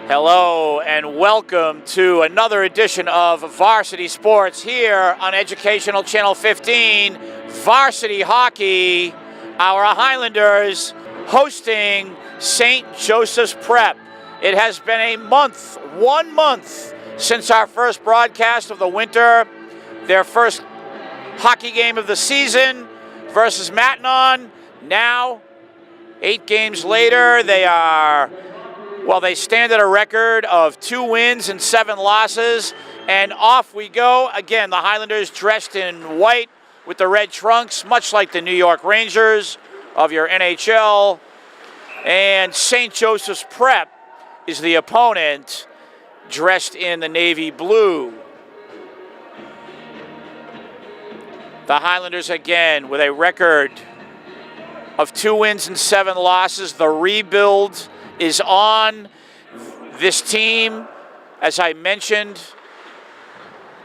Hello and welcome to another edition of Varsity Sports here on Educational Channel 15. Varsity Hockey, our Highlanders hosting St. Joseph's Prep. It has been a month, 1 month, since our first broadcast of the winter. Their first hockey game of the season versus Matignon. Now, 8 games later, they stand at a record of 2 wins and 7 losses, and off we go. Again, the Highlanders dressed in white with the red trunks, much like the New York Rangers of your NHL. And St. Joseph's Prep is the opponent, dressed in the navy blue. The Highlanders, again, with a record of 2 wins and 7 losses. The rebuild is on. This team, as I mentioned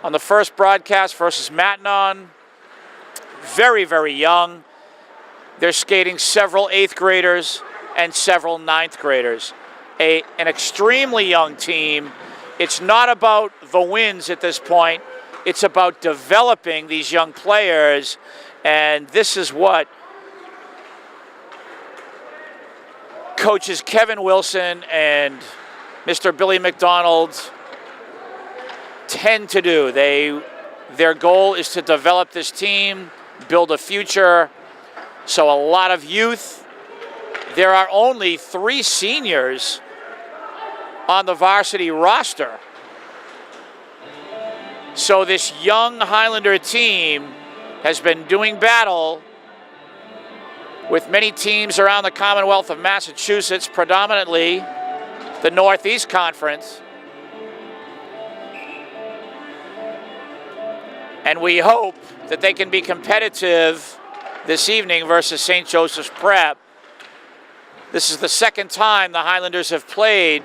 on the first broadcast versus Matignon, very, very young. They're skating several 8th graders and several 9th graders. An extremely young team. It's not about the wins at this point. It's about developing these young players, and this is what coaches Kevin Wilson and Mr. Billy McDonald tend to do. Their goal is to develop this team, build a future. So a lot of youth. There are only 3 seniors on the varsity roster. So this young Highlander team has been doing battle with many teams around the Commonwealth of Massachusetts, predominantly the Northeast Conference. And we hope that they can be competitive this evening versus St. Joseph's Prep. This is the second time the Highlanders have played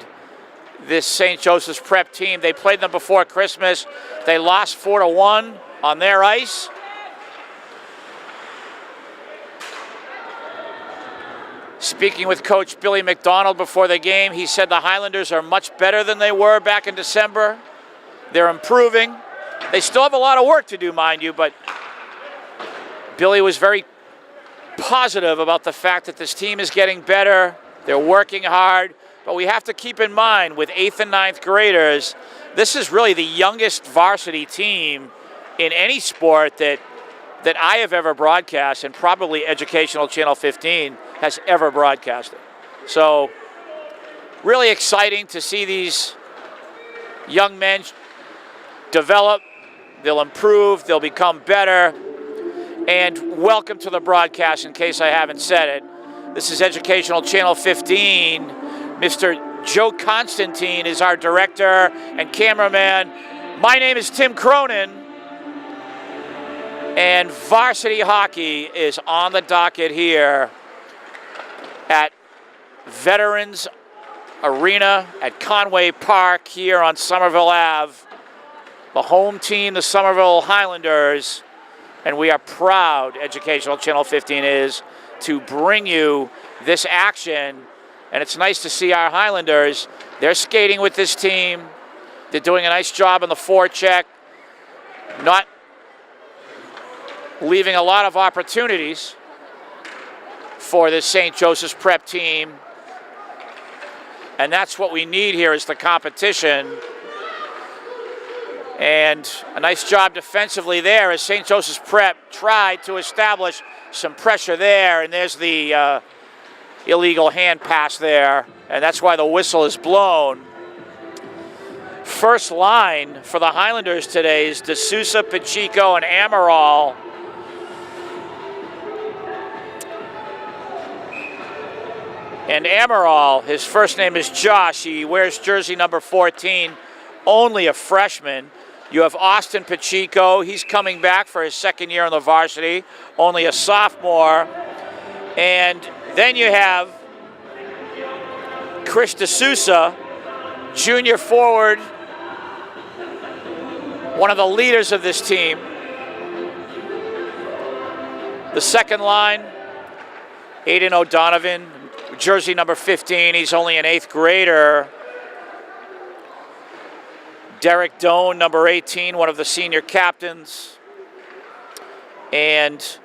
this St. Joseph's Prep team. They played them before Christmas. They lost 4-1 on their ice. Speaking with Coach Billy McDonald before the game, he said the Highlanders are much better than they were back in December. They're improving. They still have a lot of work to do, mind you, but Billy was very positive about the fact that this team is getting better. They're working hard, but we have to keep in mind with 8th and 9th graders, this is really the youngest varsity team in any sport that I have ever broadcast, and probably Educational Channel 15 has ever broadcasted. So really exciting to see these young men develop. They'll improve, they'll become better. And welcome to the broadcast, in case I haven't said it. This is Educational Channel 15. Mr. Joe Constantine is our director and cameraman. My name is Tim Cronin. And varsity hockey is on the docket here at Veterans Arena at Conway Park here on Somerville Ave. The home team, the Somerville Highlanders, and we are proud, Educational Channel 15 is, to bring you this action. And it's nice to see our Highlanders. They're skating with this team. They're doing a nice job on the forecheck, not leaving a lot of opportunities for this St. Joseph's Prep team. And that's what we need here, is the competition. And a nice job defensively there as St. Joseph's Prep tried to establish some pressure there. And there's the illegal hand pass there. And that's why the whistle is blown. First line for the Highlanders today is D'Souza, Pacheco, and Amaral. And Amaral, his first name is Josh. He wears jersey number 14, only a freshman. You have Austin Pacheco. He's coming back for his second year on the varsity, only a sophomore. And then you have Chris D'Souza, junior forward, one of the leaders of this team. The second line, Aiden O'Donovan, jersey number 15. He's only an 8th grader. Derek Doan, number 18, one of the senior captains. And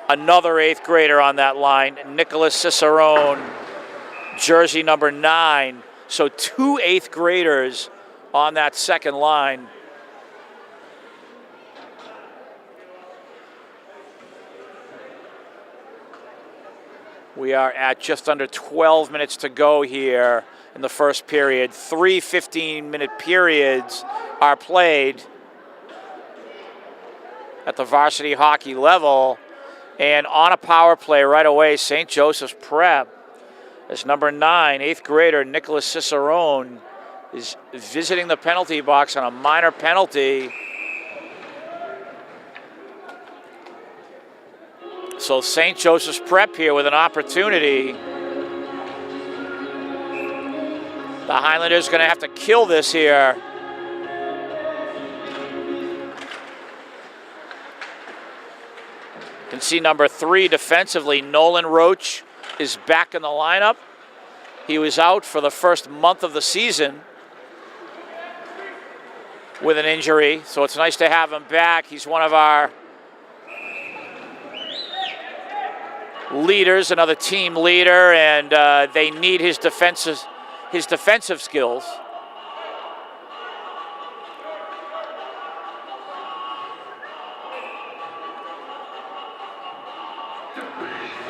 another 8th grader on that line, Nicholas Cicerone, jersey number 9. So 2 8th graders on that second line. We are at just under 12 minutes to go here in the first period. 3 15-minute periods are played at the varsity hockey level. And on a power play right away, St. Joseph's Prep, as number 9, 8th grader Nicholas Cicerone is visiting the penalty box on a minor penalty. So St. Joseph's Prep here with an opportunity. The Highlanders going to have to kill this here. You can see number 3 defensively, Nolan Roach, is back in the lineup. He was out for the first month of the season with an injury, so it's nice to have him back. He's one of our leaders, another team leader, and they need his defensive skills.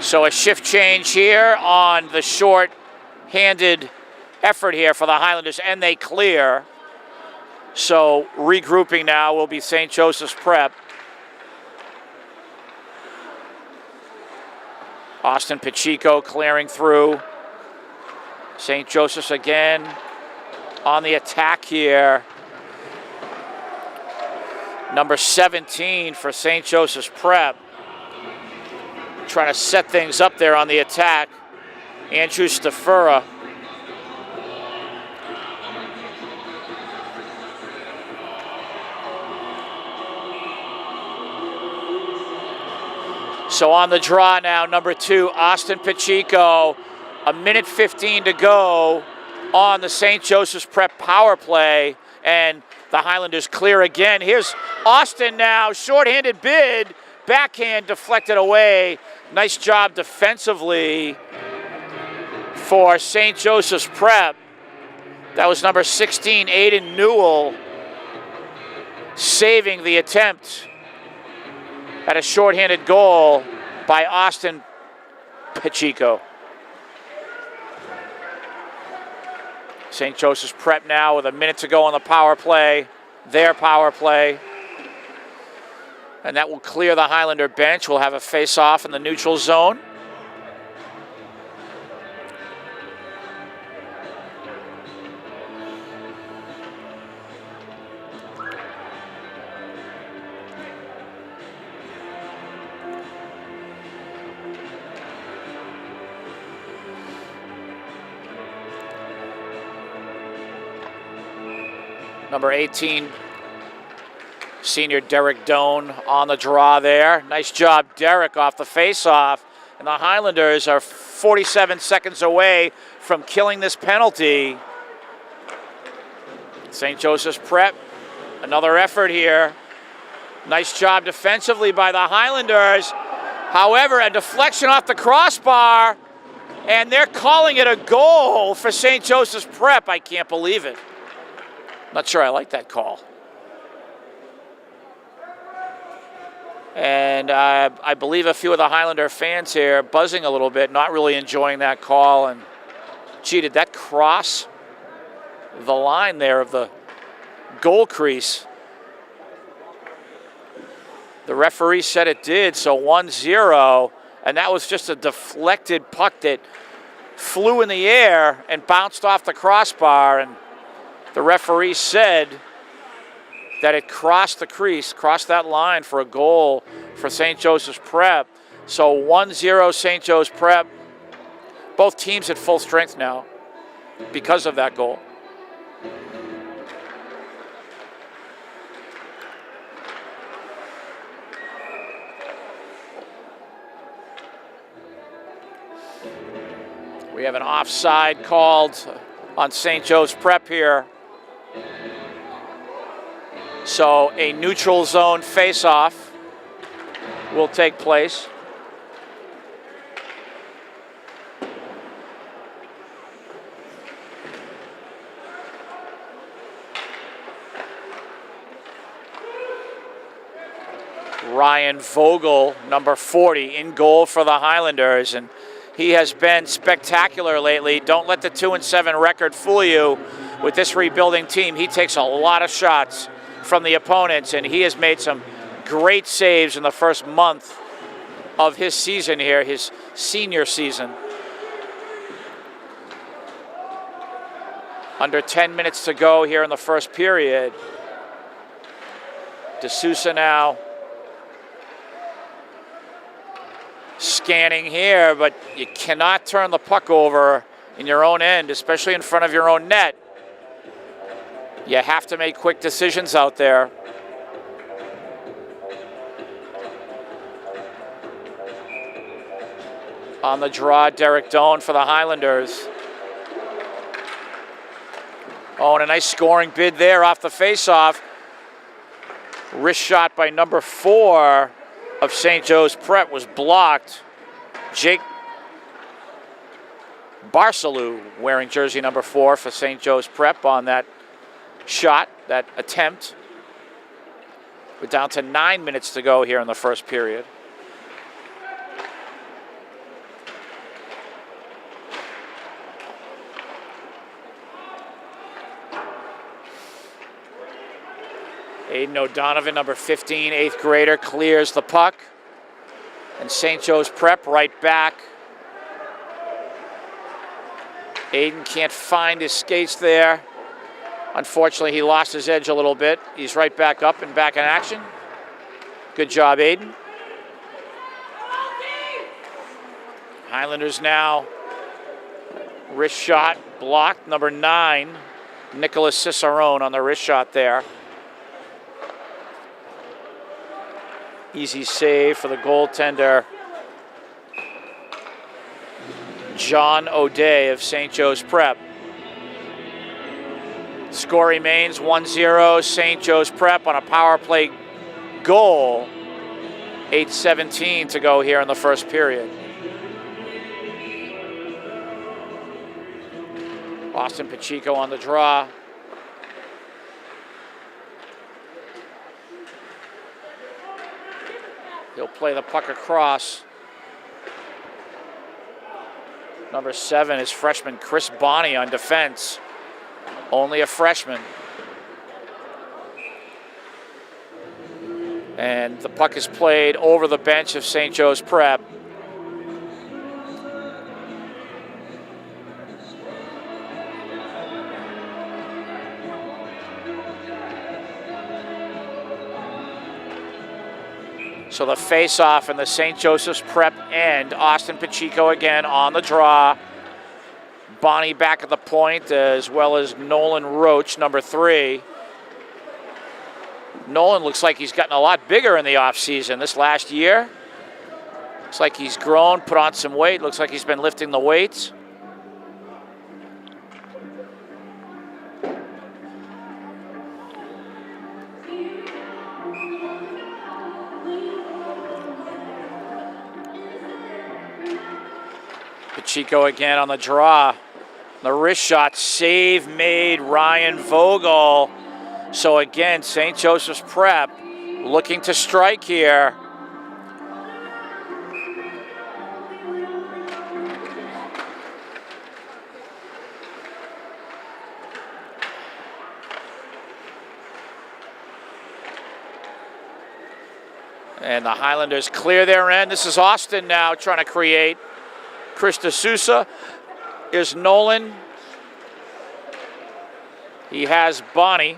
So a shift change here on the short-handed effort here for the Highlanders, and they clear. So regrouping now will be St. Joseph's Prep. Austin Pacheco clearing through. St. Joseph's again on the attack here. Number 17 for St. Joseph's Prep. Trying to set things up there on the attack. Andrew Stafura. So on the draw now, number 2, Austin Pacheco. 1:15 to go on the St. Joseph's Prep power play. And the Highlanders clear again. Here's Austin now, shorthanded bid. Backhand deflected away. Nice job defensively for St. Joseph's Prep. That was number 16, Aiden Newell, saving the attempt at a shorthanded goal by Austin Pacheco. St. Joseph's Prep now with 1 minute to go on the power play, their power play. And that will clear the Highlander bench. We'll have a face-off in the neutral zone. Number 18, senior Derek Doan on the draw there. Nice job, Derek, off the face-off. And the Highlanders are 47 seconds away from killing this penalty. St. Joseph's Prep, another effort here. Nice job defensively by the Highlanders. However, a deflection off the crossbar, and they're calling it a goal for St. Joseph's Prep. I can't believe it. Not sure I like that call. And I believe a few of the Highlander fans here buzzing a little bit, not really enjoying that call. And gee, did that cross the line there of the goal crease? The referee said it did, so 1-0. And that was just a deflected puck that flew in the air and bounced off the crossbar. And the referee said that it crossed the crease, crossed that line for a goal for St. Joseph's Prep. So 1-0 St. Joe's Prep. Both teams at full strength now because of that goal. We have an offside called on St. Joe's Prep here. So a neutral zone face-off will take place. Ryan Vogel, number 40, in goal for the Highlanders, and he has been spectacular lately. Don't let the 2-7 record fool you with this rebuilding team. He takes a lot of shots from the opponents, and he has made some great saves in the first month of his season here, his senior season. Under 10 minutes to go here in the first period. D'Souza now scanning here, but you cannot turn the puck over in your own end, especially in front of your own net. You have to make quick decisions out there. On the draw, Derek Doan for the Highlanders. Oh, and a nice scoring bid there off the faceoff. Wrist shot by number 4 of St. Joe's Prep was blocked. Jake Barcelou wearing jersey number 4 for St. Joe's Prep on that shot, that attempt. We're down to 9 minutes to go here in the first period. Aiden O'Donovan, number 15, 8th grader, clears the puck. And St. Joe's Prep right back. Aiden can't find his skates there. Unfortunately, he lost his edge a little bit. He's right back up and back in action. Good job, Aiden. Highlanders now. Wrist shot blocked. Number 9, Nicholas Cicerone on the wrist shot there. Easy save for the goaltender, John O'Day of St. Joe's Prep. Score remains 1-0 St. Joe's Prep on a power play goal. 8:17 to go here in the first period. Austin Pacheco on the draw. He'll play the puck across. Number 7 is freshman Chris Bonney on defense. Only a freshman. And the puck is played over the bench of St. Joe's Prep. So the face-off in the St. Joseph's Prep end. Austin Pacheco again on the draw. Bonnie back at the point, as well as Nolan Roach, number 3. Nolan looks like he's gotten a lot bigger in the offseason this last year. Looks like he's grown, put on some weight. Looks like he's been lifting the weights. Pacheco again on the draw. The wrist shot save made, Ryan Vogel. So again, St. Joseph's Prep looking to strike here. And the Highlanders clear their end. This is Austin now trying to create. Chris D'Souza is Nolan. He has Bonnie.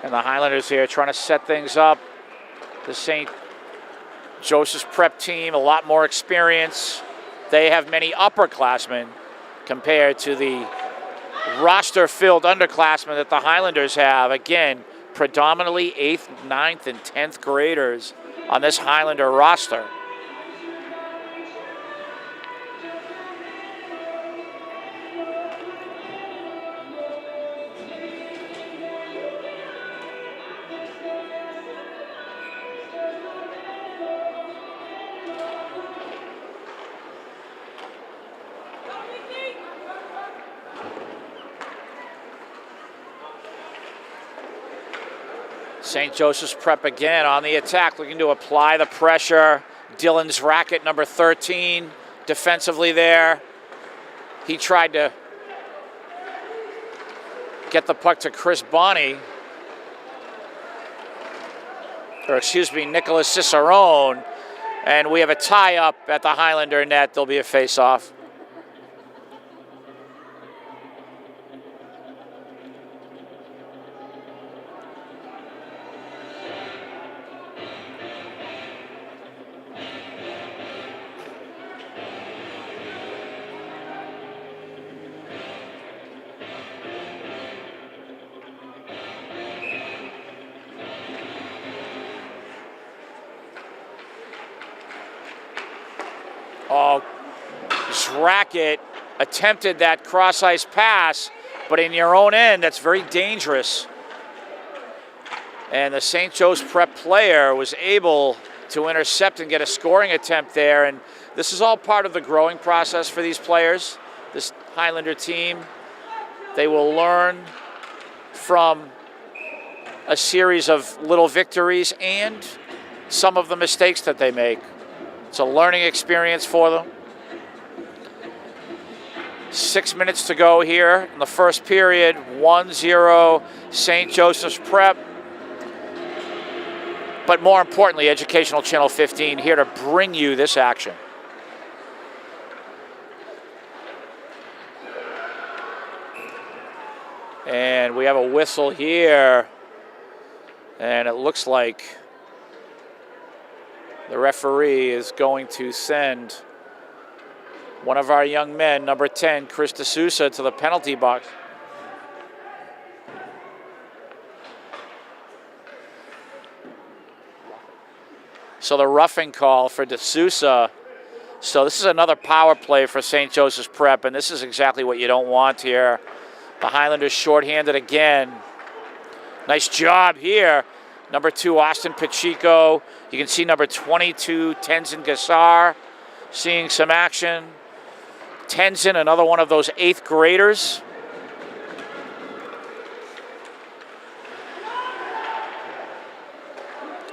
And the Highlanders here trying to set things up. The St. Joseph's Prep team, a lot more experience. They have many upperclassmen compared to the roster-filled underclassmen that the Highlanders have. Again, predominantly 8th, 9th, and 10th graders on this Highlander roster. St. Joseph's Prep again on the attack, looking to apply the pressure. Dylan's racket, number 13, defensively there. He tried to get the puck to Chris Bonney. Or excuse me, Nicholas Cicerone. And we have a tie-up at the Highlander net. There'll be a face-off. Oh, Racket attempted that cross-ice pass, but in your own end, that's very dangerous. And the St. Joe's Prep player was able to intercept and get a scoring attempt there. And this is all part of the growing process for these players, this Highlander team. They will learn from a series of little victories and some of the mistakes that they make. It's a learning experience for them. 6 minutes to go here in the first period. 1-0 St. Joseph's Prep. But more importantly, Educational Channel 15 here to bring you this action. And we have a whistle here. And it looks like the referee is going to send one of our young men, number 10, Chris D'Souza, to the penalty box. So the roughing call for D'Souza. So this is another power play for St. Joseph's Prep, and this is exactly what you don't want here. The Highlanders shorthanded again. Nice job here. Number 2, Austin Pacheco. You can see number 22, Tenzin Gassar, seeing some action. Tenzin, another one of those 8th graders.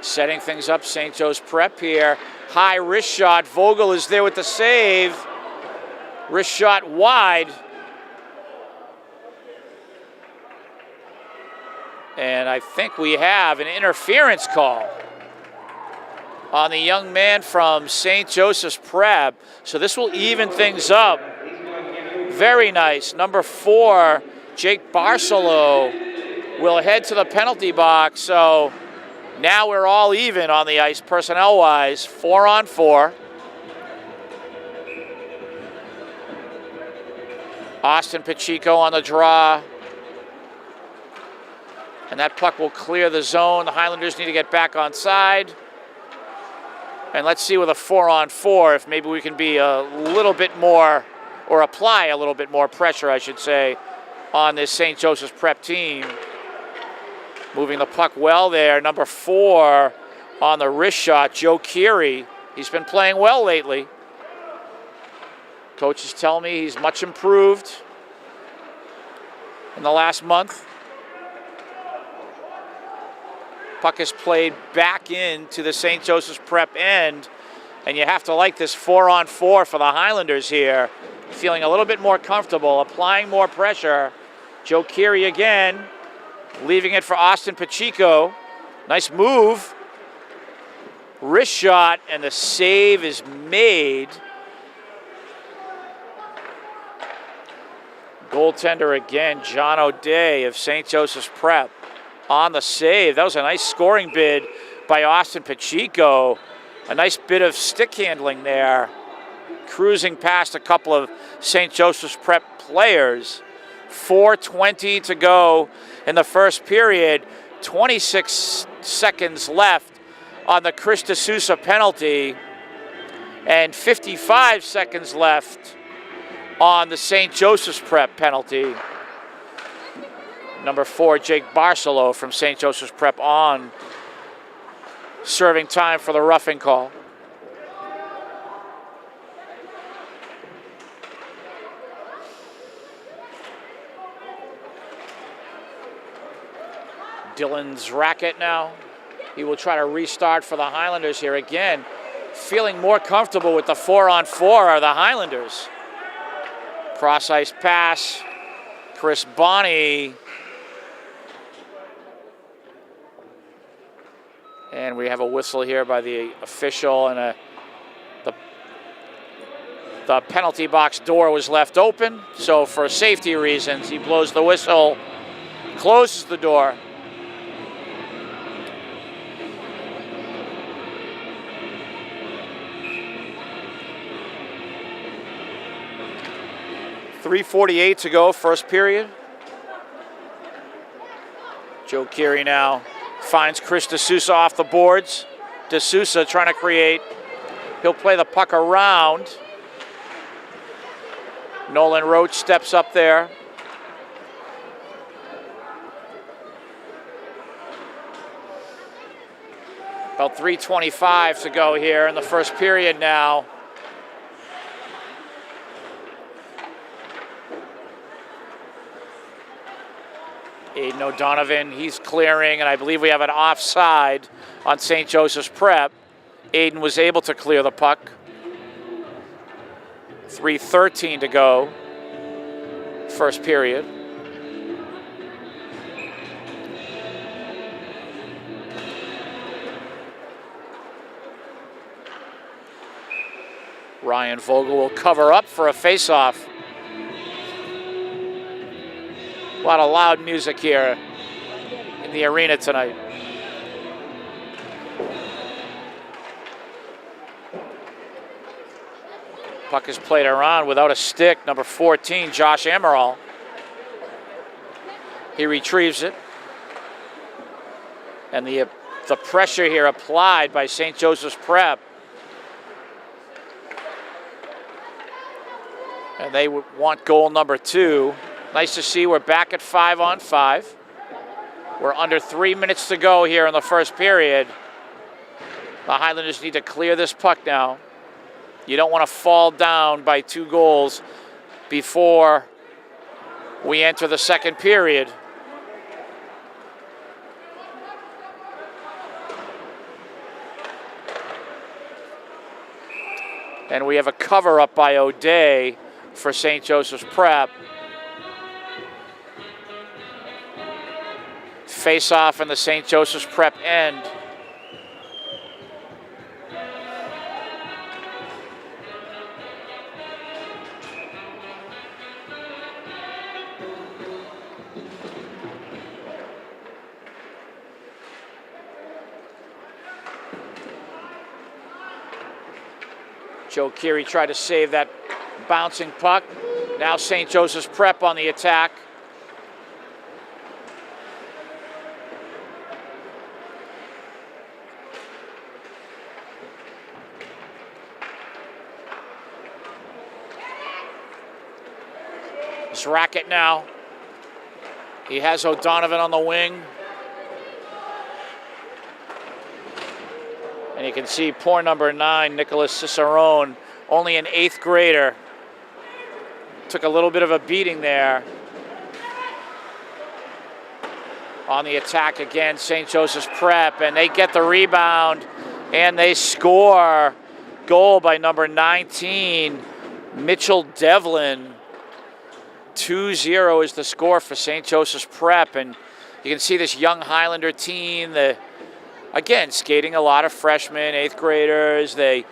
Setting things up, St. Joe's Prep here. High wrist shot. Vogel is there with the save. Wrist shot wide. And I think we have an interference call on the young man from St. Joseph's Prep. So this will even things up. Very nice. Number 4, Jake Barcelo, will head to the penalty box. So now we're all even on the ice personnel-wise, 4-on-4. Austin Pacheco on the draw. And that puck will clear the zone. The Highlanders need to get back on side. And let's see with a 4-on-4 if maybe we can be a little bit more, or apply a little bit more pressure, I should say, on this St. Joseph's Prep team. Moving the puck well there. Number 4 on the wrist shot, Joe Keary. He's been playing well lately. Coaches tell me he's much improved in the last month. Puck is played back into the St. Joseph's Prep end, and you have to like this 4-on-4 for the Highlanders here. Feeling a little bit more comfortable, applying more pressure. Joe Keary again, leaving it for Austin Pacheco. Nice move. Wrist shot, and the save is made. Goaltender again, John O'Day of St. Joseph's Prep on the save. That was a nice scoring bid by Austin Pacheco. A nice bit of stick handling there, cruising past a couple of St. Joseph's Prep players. 4:20 to go in the first period. 26 seconds left on the Chris D'Souza penalty, and 55 seconds left on the St. Joseph's Prep penalty. Number 4, Jake Barcelo from St. Joseph's Prep on serving time for the roughing call. Dylan's racket now. He will try to restart for the Highlanders here again. Feeling more comfortable with the 4-on-4 are the Highlanders. Cross ice pass. Chris Bonney. And we have a whistle here by the official, and the penalty box door was left open. So for safety reasons, he blows the whistle, closes the door. .348 to go, first period. Joe Keery now finds Chris D'Souza off the boards. D'Souza trying to create. He'll play the puck around. Nolan Roach steps up there. About 3:25 to go here in the first period now. Aiden O'Donovan, he's clearing, and I believe we have an offside on St. Joseph's Prep. Aiden was able to clear the puck. 3:13 to go, first period. Ryan Vogel will cover up for a face-off. A lot of loud music here in the arena tonight. Puck is played around without a stick. Number 14, Josh Amaral. He retrieves it. And the pressure here applied by St. Joseph's Prep. And they want goal number 2. Nice to see we're back at 5-on-5. We're under 3 minutes to go here in the first period. The Highlanders need to clear this puck now. You don't want to fall down by 2 goals before we enter the second period. And we have a cover-up by O'Day for St. Joseph's Prep. Face-off in the St. Joseph's Prep end. Joe Keery tried to save that bouncing puck. Now St. Joseph's Prep on the attack. His racket now. He has O'Donovan on the wing. And you can see poor number 9, Nicholas Cicerone, only an 8th grader. Took a little bit of a beating there. On the attack again, St. Joseph's Prep, and they get the rebound, and they score. Goal by number 19, Mitchell Devlin. 2-0 is the score for St. Joseph's Prep, and you can see this young Highlander team, again, skating a lot of freshmen, 8th graders. They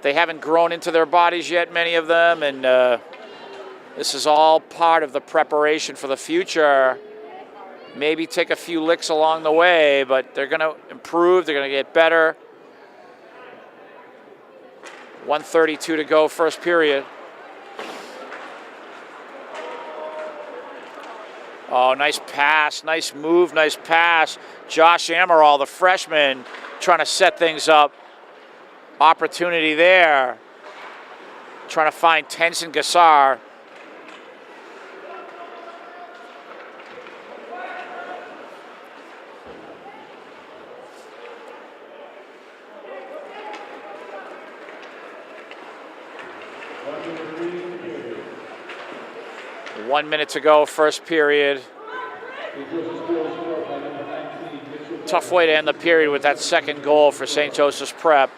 haven't grown into their bodies yet, many of them, and this is all part of the preparation for the future. Maybe take a few licks along the way, but they're going to improve. They're going to get better. 1:32 to go, first period. Oh, nice pass, nice move, nice pass. Josh Amaral, the freshman, trying to set things up. Opportunity there. Trying to find Tenzin Gassar. One minute to go, first period. Tough way to end the period with that second goal for St. Joseph's Prep.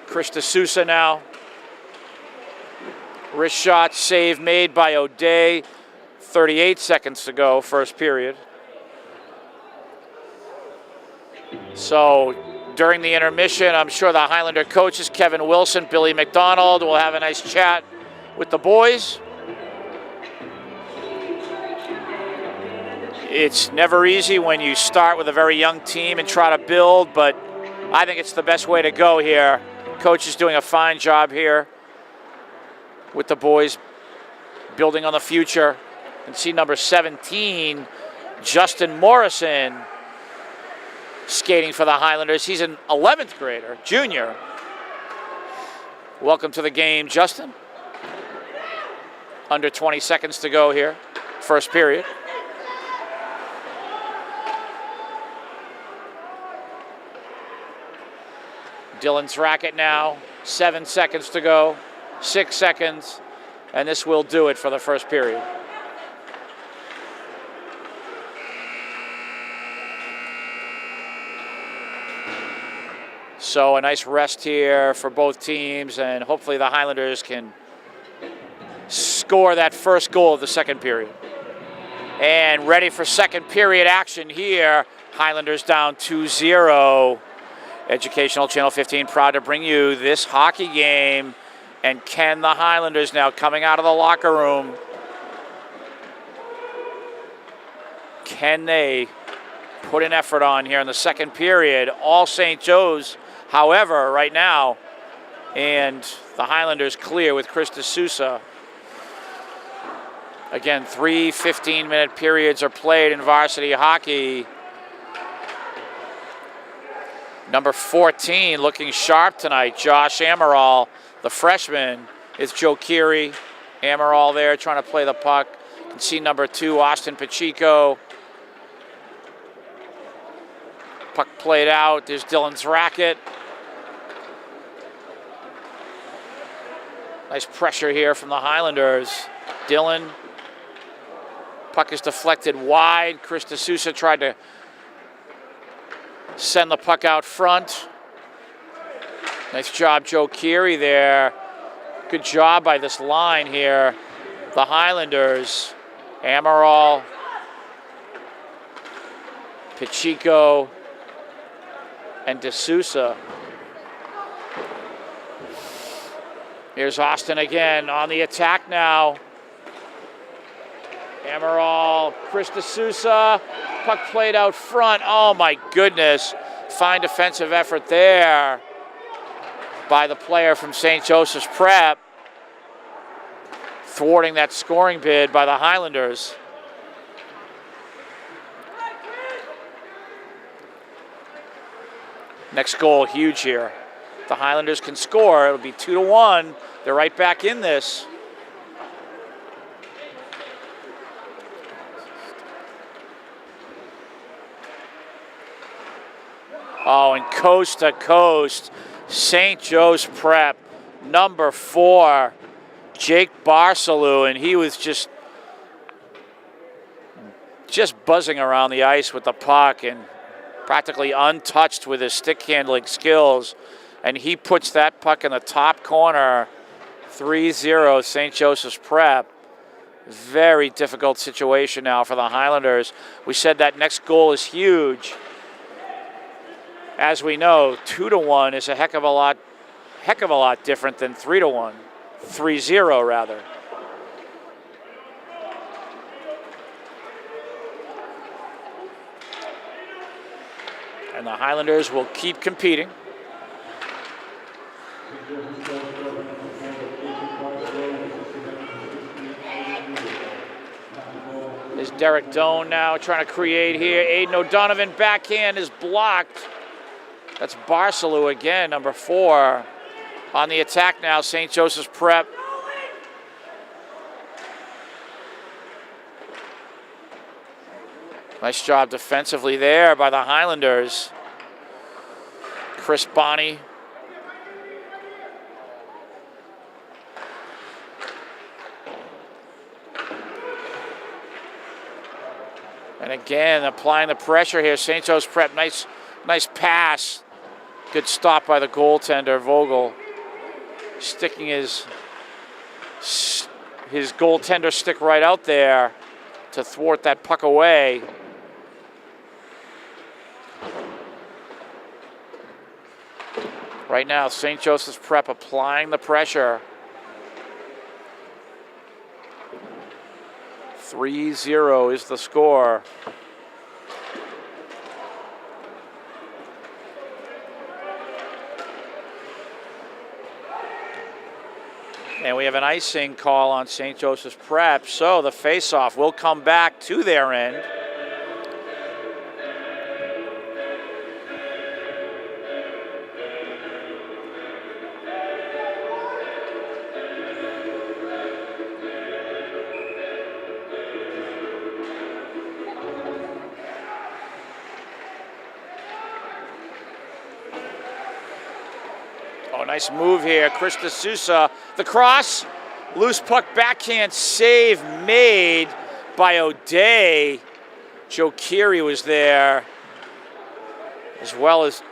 Chris D'Souza now. Wrist shot save made by O'Day. 38 seconds to go, first period. So during the intermission, I'm sure the Highlander coaches, Kevin Wilson, Billy McDonald, will have a nice chat with the boys. It's never easy when you start with a very young team and try to build, but I think it's the best way to go here. Coach is doing a fine job here with the boys, building on the future. You can see number 17, Justin Morrison, skating for the Highlanders. He's an 11th grader, junior. Welcome to the game, Justin. Under 20 seconds to go here, first period. Dylan's racket now, 7 seconds to go, 6 seconds, and this will do it for the first period. So a nice rest here for both teams, and hopefully the Highlanders can score that first goal of the second period. And ready for second period action here. Highlanders down 2-0. Educational Channel 15 proud to bring you this hockey game. And can the Highlanders now coming out of the locker room, can they put an effort on here in the second period? All St. Joe's, however, right now, and the Highlanders clear with Chris D'Souza. Again, 3 15-minute periods are played in varsity hockey. Number 14 looking sharp tonight, Josh Amaral, the freshman, is Joe Keary. Amaral there trying to play the puck. You can see number 2, Austin Pacheco. Puck played out. There's Dylan's racket. Nice pressure here from the Highlanders. Dylan. Puck is deflected wide. Chris D'Souza tried to send the puck out front. Nice job, Joe Keary there. Good job by this line here. The Highlanders, Amaral, Pacheco, and D'Souza. Here's Austin again on the attack now. Amaral, Chris D'Souza, puck played out front. Oh my goodness, fine defensive effort there by the player from St. Joseph's Prep, thwarting that scoring bid by the Highlanders. Next goal, huge here. The Highlanders can score. It'll be 2-1. They're right back in this. Oh, and coast to coast, St. Joe's Prep, number 4, Jake Barsalou, and he was just buzzing around the ice with the puck and practically untouched with his stick handling skills. And he puts that puck in the top corner, 3-0 St. Joseph's Prep. Very difficult situation now for the Highlanders. We said that next goal is huge. As we know, 2-1 is a heck of a lot different than 3-1, 3-0 rather. And the Highlanders will keep competing. There's Derek Doan now trying to create here. Aiden O'Donovan backhand is blocked. That's Barsalou again, number 4. On the attack now, St. Joseph's Prep. Nice job defensively there by the Highlanders. Chris Bonney. And again, applying the pressure here. St. Joe's Prep, nice pass. Good stop by the goaltender, Vogel. Sticking his goaltender stick right out there to thwart that puck away. Right now, St. Joseph's Prep applying the pressure. 3-0 is the score. And we have an icing call on St. Joseph's Prep, so the face-off will come back to their end. Oh, nice move here. Chris D'Souza, the cross, loose puck backhand save made by O'Day. Joe Keary was there, as well as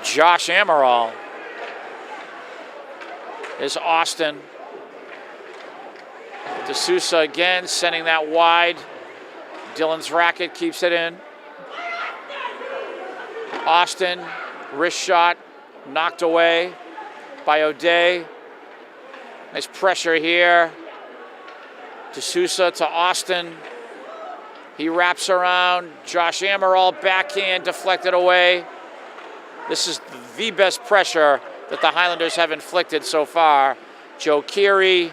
Josh Amaral. There's Austin. D'Souza again, sending that wide. Dylan's racket keeps it in. Austin. Wrist shot, knocked away by O'Day. Nice pressure here. D'Souza to Austin. He wraps around. Josh Amaral, backhand, deflected away. This is the best pressure that the Highlanders have inflicted so far. Joe Keary.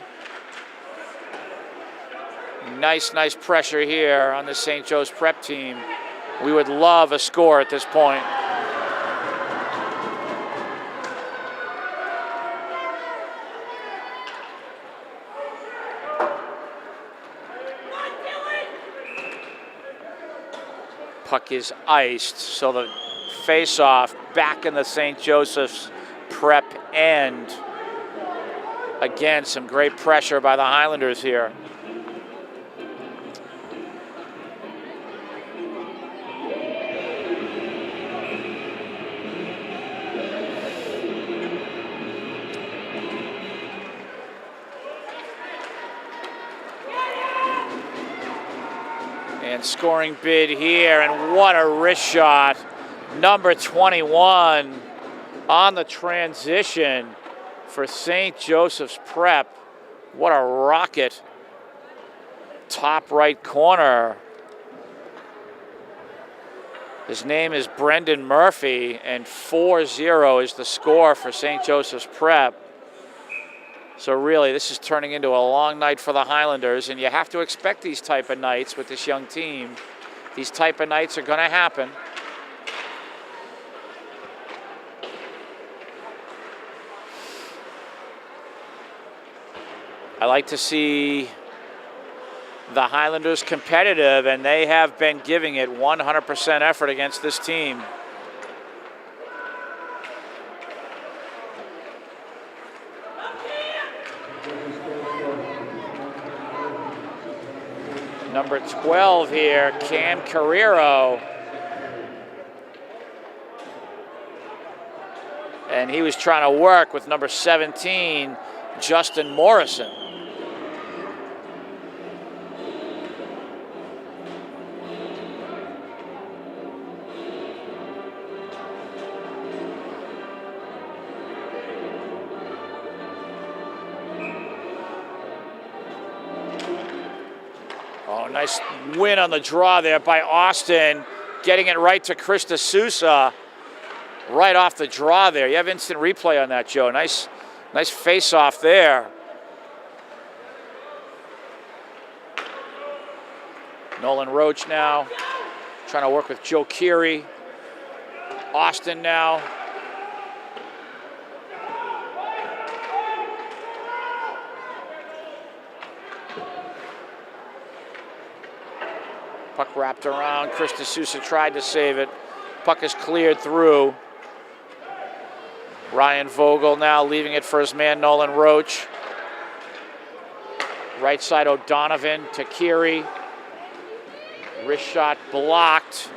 Nice pressure here on the St. Joe's Prep team. We would love a score at this point. Puck is iced, so the face-off back in the St. Joseph's Prep end. Again, some great pressure by the Highlanders here. And scoring bid here, and what a wrist shot. Number 21 on the transition for St. Joseph's Prep. What a rocket. Top right corner. His name is Brendan Murphy, and 4-0 is the score for St. Joseph's Prep. So really, this is turning into a long night for the Highlanders, and you have to expect these type of nights with this young team. These type of nights are going to happen. I like to see the Highlanders competitive, and they have been giving it 100% effort against this team. Number 12 here, Cam Carrero. And he was trying to work with number 17, Justin Morrison. Oh, nice win on the draw there by Austin, getting it right to Chris D'Souza, right off the draw there. You have instant replay on that, Joe. Nice face-off there. Nolan Roach now, trying to work with Joe Keary. Austin now. Puck wrapped around. Chris D'Souza tried to save it. Puck is cleared through. Ryan Vogel now leaving it for his man Nolan Roach. Right side O'Donovan to Keary. Wrist shot blocked.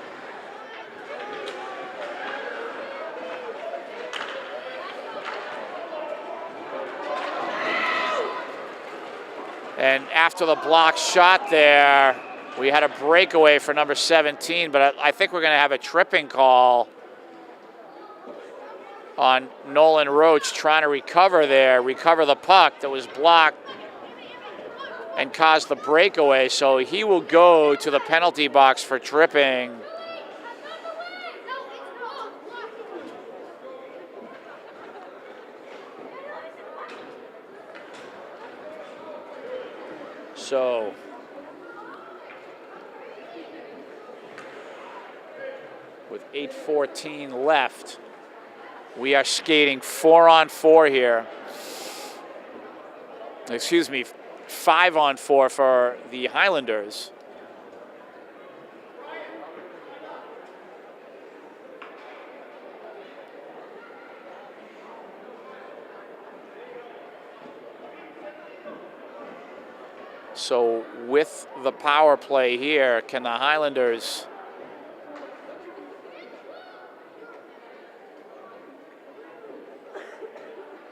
And after the block shot there, we had a breakaway for number 17, but I think we're going to have a tripping call on Nolan Roach trying to recover the puck that was blocked and caused the breakaway. So he will go to the penalty box for tripping. So with 8:14 left, we are skating 4-on-4 here. Excuse me, 5-on-4 for the Highlanders. So with the power play here, can the Highlanders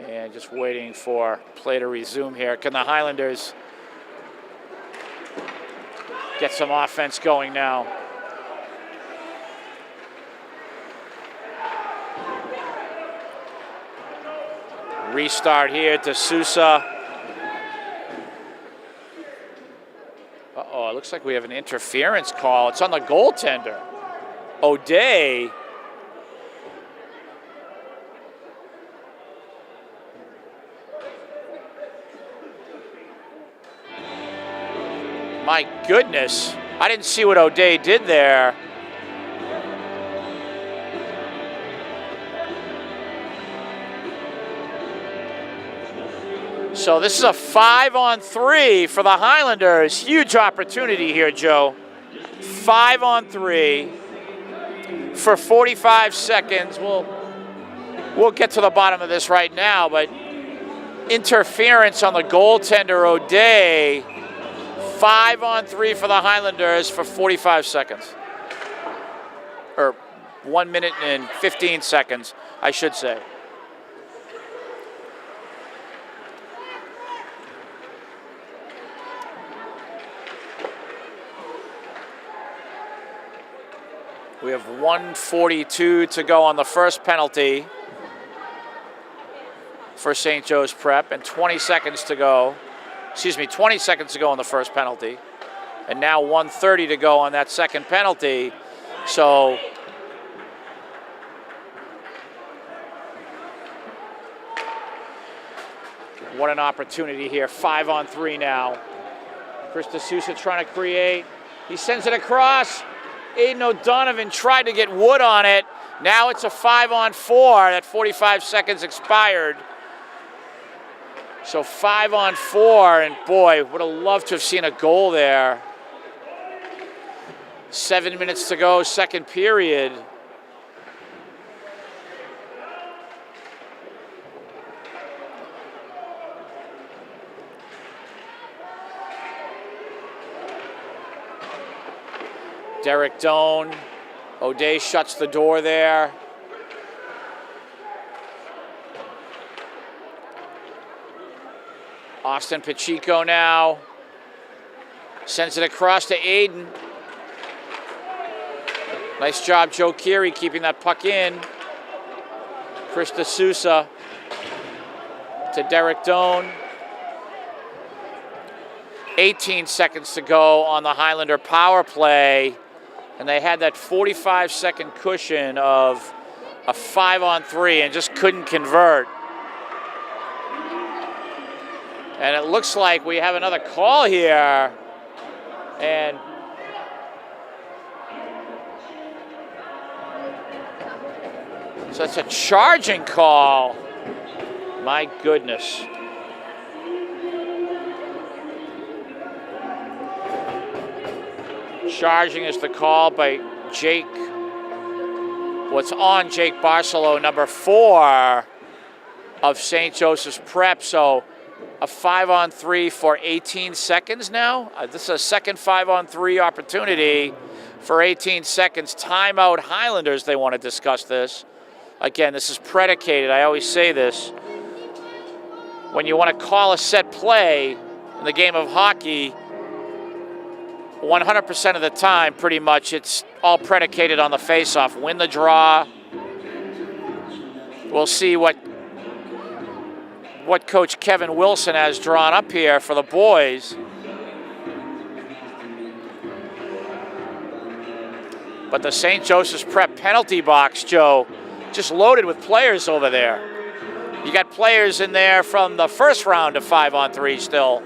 and just waiting for play to resume here. Can the Highlanders get some offense going now? Restart here to Sousa. Uh-oh, it looks like we have an interference call. It's on the goaltender. O'Day. My goodness, I didn't see what O'Day did there. So this is a 5-on-3 for the Highlanders. Huge opportunity here, Joe. 5-on-3 for 45 seconds. We'll get to the bottom of this right now, but interference on the goaltender, O'Day. 5-on-3 for the Highlanders for 45 seconds. Or 1 minute and 15 seconds, I should say. We have 1:42 to go on the first penalty for St. Joe's Prep and 20 seconds to go. 20 seconds to go on the first penalty. And now 1:30 to go on that second penalty. So what an opportunity here. 5-on-3 now. Chris DeSouza trying to create. He sends it across. Aiden O'Donovan tried to get Wood on it. Now it's a 5-on-4. That 45 seconds expired. So 5-on-4, and boy, would have loved to have seen a goal there. 7 minutes to go, second period. Derek Doan. O'Day shuts the door there. Austin Pacheco now. Sends it across to Aiden. Nice job, Joe Keery, keeping that puck in. Chris DeSouza to Derek Doan. 18 seconds to go on the Highlander power play. And they had that 45-second cushion of a 5-on-3 and just couldn't convert. And it looks like we have another call here. And so it's a charging call. My goodness. Charging is the call by Jake. What's on Jake Barcelo, number 4 of St. Joseph's Prep. So a 5-on-3 for 18 seconds now. This is a second 5-on-3 opportunity for 18 seconds. Timeout Highlanders, they want to discuss this. Again, this is predicated, I always say this. When you want to call a set play in the game of hockey, 100% of the time, pretty much, it's all predicated on the face-off. Win the draw. We'll see what Coach Kevin Wilson has drawn up here for the boys. But the St. Joseph's Prep penalty box, Joe, just loaded with players over there. You got players in there from the first round of 5-on-3 still.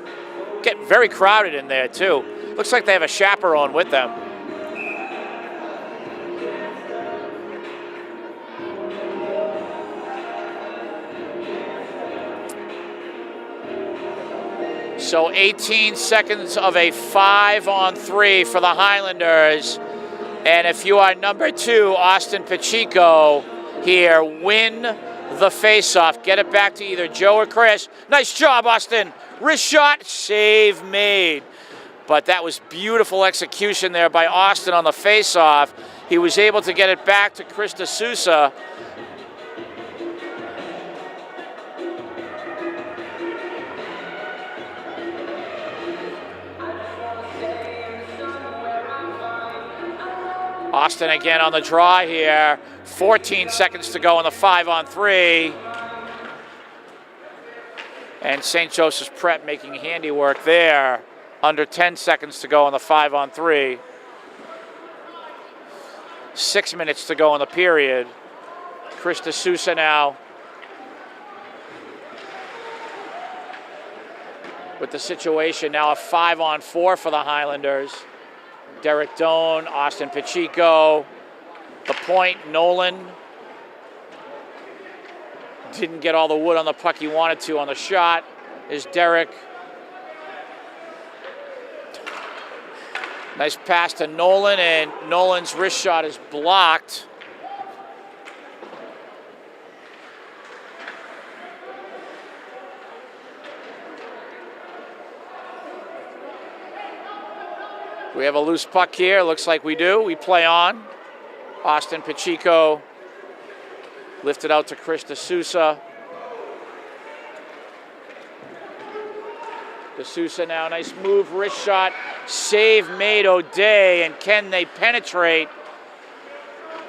Getting very crowded in there, too. Looks like they have a chaperone with them. So 18 seconds of a 5-on-3 for the Highlanders. And if you are number 2, Austin Pacheco here, win the faceoff. Get it back to either Joe or Chris. Nice job, Austin. Wrist shot, save made. But that was beautiful execution there by Austin on the faceoff. He was able to get it back to Chris D'Souza. Austin again on the draw here. 14 seconds to go in the 5-on-3. And St. Joseph's Prep making handiwork there. Under 10 seconds to go in the 5-on-3. 6 minutes to go in the period. Chris D'Souza now with the situation. Now a 5-on-4 for the Highlanders. Derek Doan, Austin Pacheco. The point, Nolan didn't get all the wood on the puck he wanted to on the shot. Is Derek. Nice pass to Nolan, and Nolan's wrist shot is blocked. We have a loose puck here. Looks like we do. We play on. Austin Pacheco lifted out to Chris D'Souza. D'Souza now, nice move, wrist shot, save made O'Day, and can they penetrate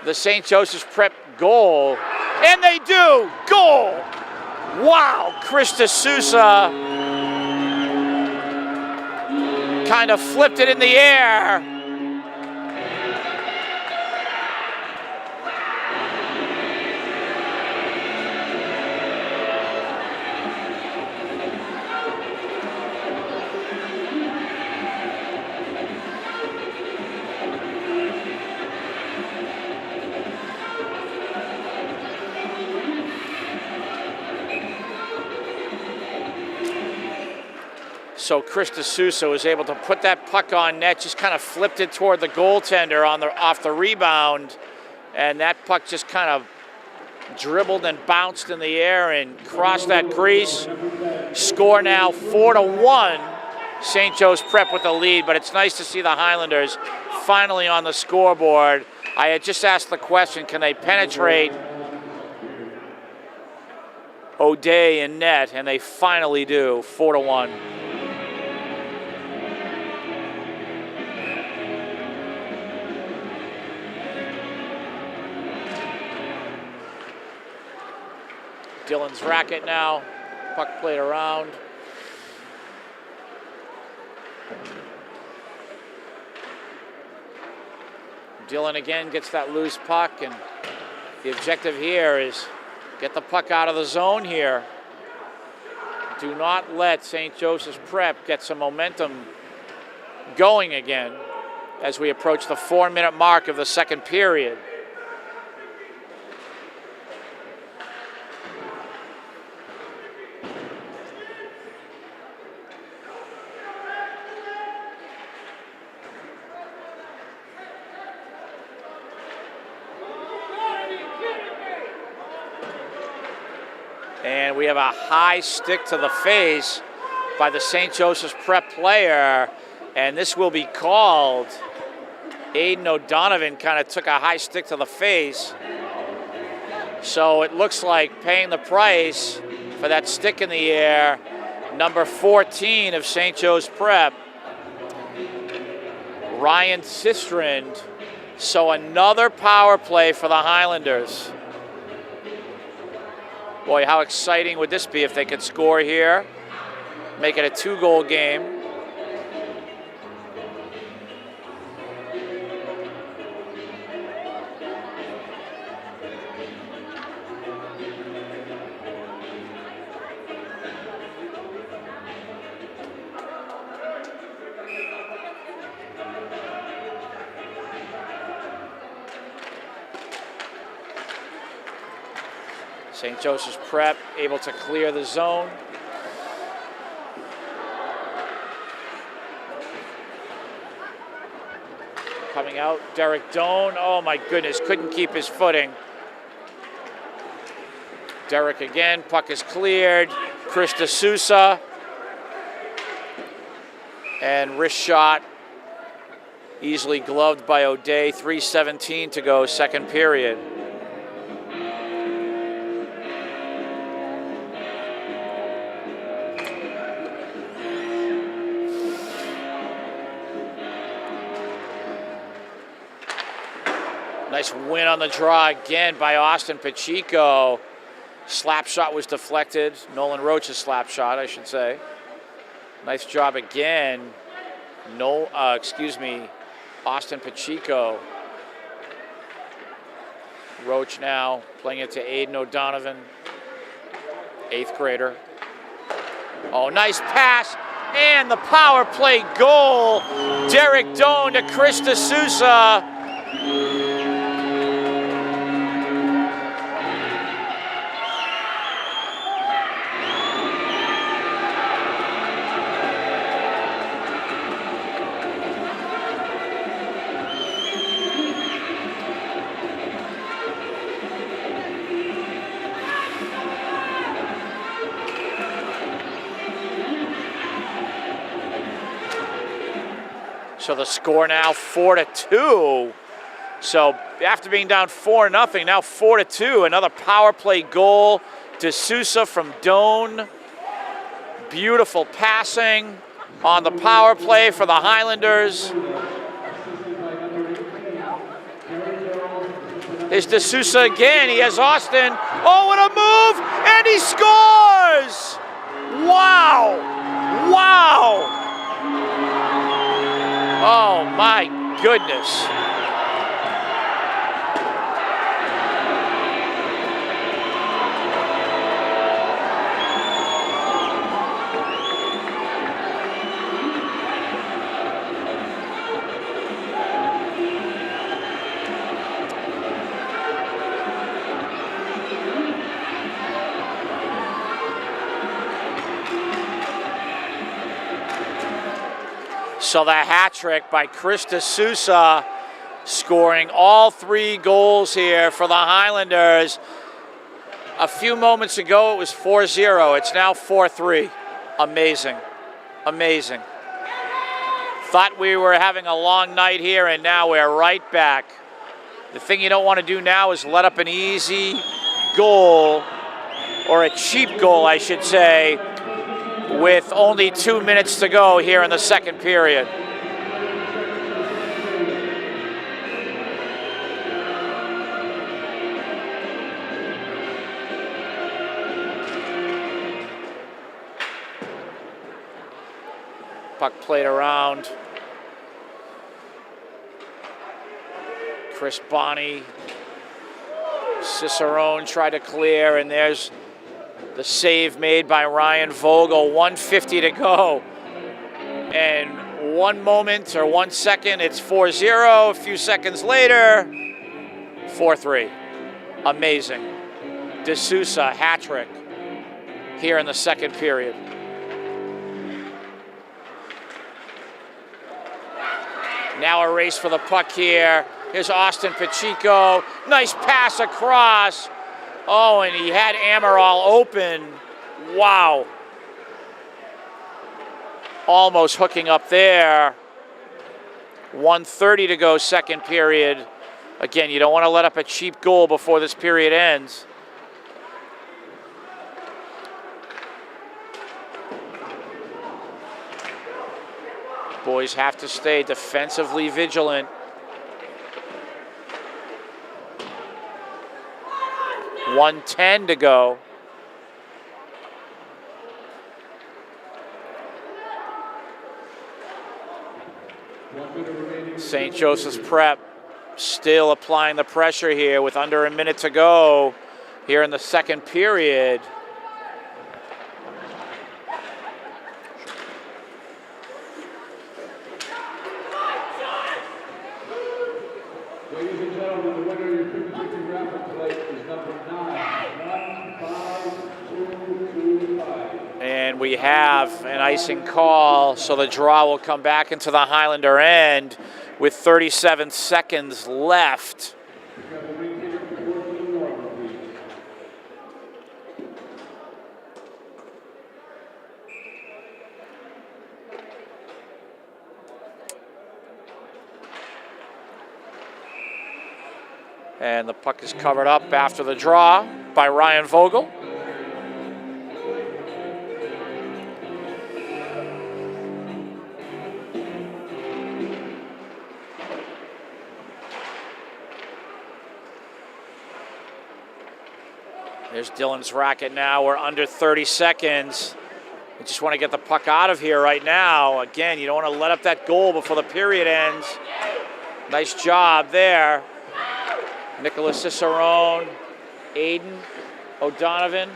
the St. Joseph's Prep goal? And they do! Goal! Wow, Chris D'Souza kind of flipped it in the air. So Chris D'Souza was able to put that puck on net, just kind of flipped it toward the goaltender off the rebound, and that puck just kind of dribbled and bounced in the air and crossed that crease. Score now 4-1. St. Joe's Prep with the lead, but it's nice to see the Highlanders finally on the scoreboard. I had just asked the question, can they penetrate O'Day in net, and they finally do, 4-1. Dylan's racket now, puck played around. Dylan again gets that loose puck, and the objective here is get the puck out of the zone here. Do not let St. Joseph's Prep get some momentum going again as we approach the 4-minute mark of the second period. And we have a high stick to the face by the St. Joseph's Prep player, and this will be called. Aiden O'Donovan kind of took a high stick to the face. So it looks like paying the price for that stick in the air, number 14 of St. Joe's Prep, Ryan Sistrand. So another power play for the Highlanders. Boy, how exciting would this be if they could score here, make it a 2-goal game. St. Joseph's Prep able to clear the zone. Coming out, Derek Doan. Oh my goodness, couldn't keep his footing. Derek again, puck is cleared. Chris D'Souza. And wrist shot, easily gloved by O'Day. 3:17 to go, second period. Nice win on the draw again by Austin Pacheco. Slap shot was deflected. Nolan Roach's slap shot, I should say. Nice job again. Austin Pacheco. Roach now playing it to Aiden O'Donovan, 8th grader. Oh, nice pass. And the power play goal. Derek Doan to Chris D'Souza. So the score now 4-2. So after being down 4-0, now 4-2. Another power play goal. D'Souza from Doan. Beautiful passing on the power play for the Highlanders. There's D'Souza again. He has Austin. Oh, what a move! And he scores! Wow! Wow! Oh my goodness. So the hat trick by Chris D'Souza, scoring all 3 goals here for the Highlanders. A few moments ago it was 4-0. It's now 4-3. Amazing. Amazing. Thought we were having a long night here, and now we're right back. The thing you don't want to do now is let up an easy goal, or a cheap goal, I should say, with only 2 minutes to go here in the second period. Puck played around. Chris Bonney. Cicerone tried to clear, and there's the save made by Ryan Vogel. 1:50 to go. And 1 moment or 1 second, it's 4-0. A few seconds later, 4-3. Amazing. D'Souza, hat trick here in the second period. Now a race for the puck here. Here's Austin Pacheco. Nice pass across. Oh, and he had Amaral open. Wow. Almost hooking up there. 1:30 to go, second period. Again, you don't want to let up a cheap goal before this period ends. Boys have to stay defensively vigilant. 1:10 to go. St. Joseph's Prep still applying the pressure here with under a minute to go here in the second period. Ladies and gentlemen, the winner of your 50-50 raffle tonight is number 95225. And we have an icing call, so the draw will come back into the Highlander end with 37 seconds left. And the puck is covered up after the draw by Ryan Vogel. There's Dylan's racket now. We're under 30 seconds. We just want to get the puck out of here right now. Again, you don't want to let up that goal before the period ends. Nice job there. Nicholas Cicerone, Aiden O'Donovan.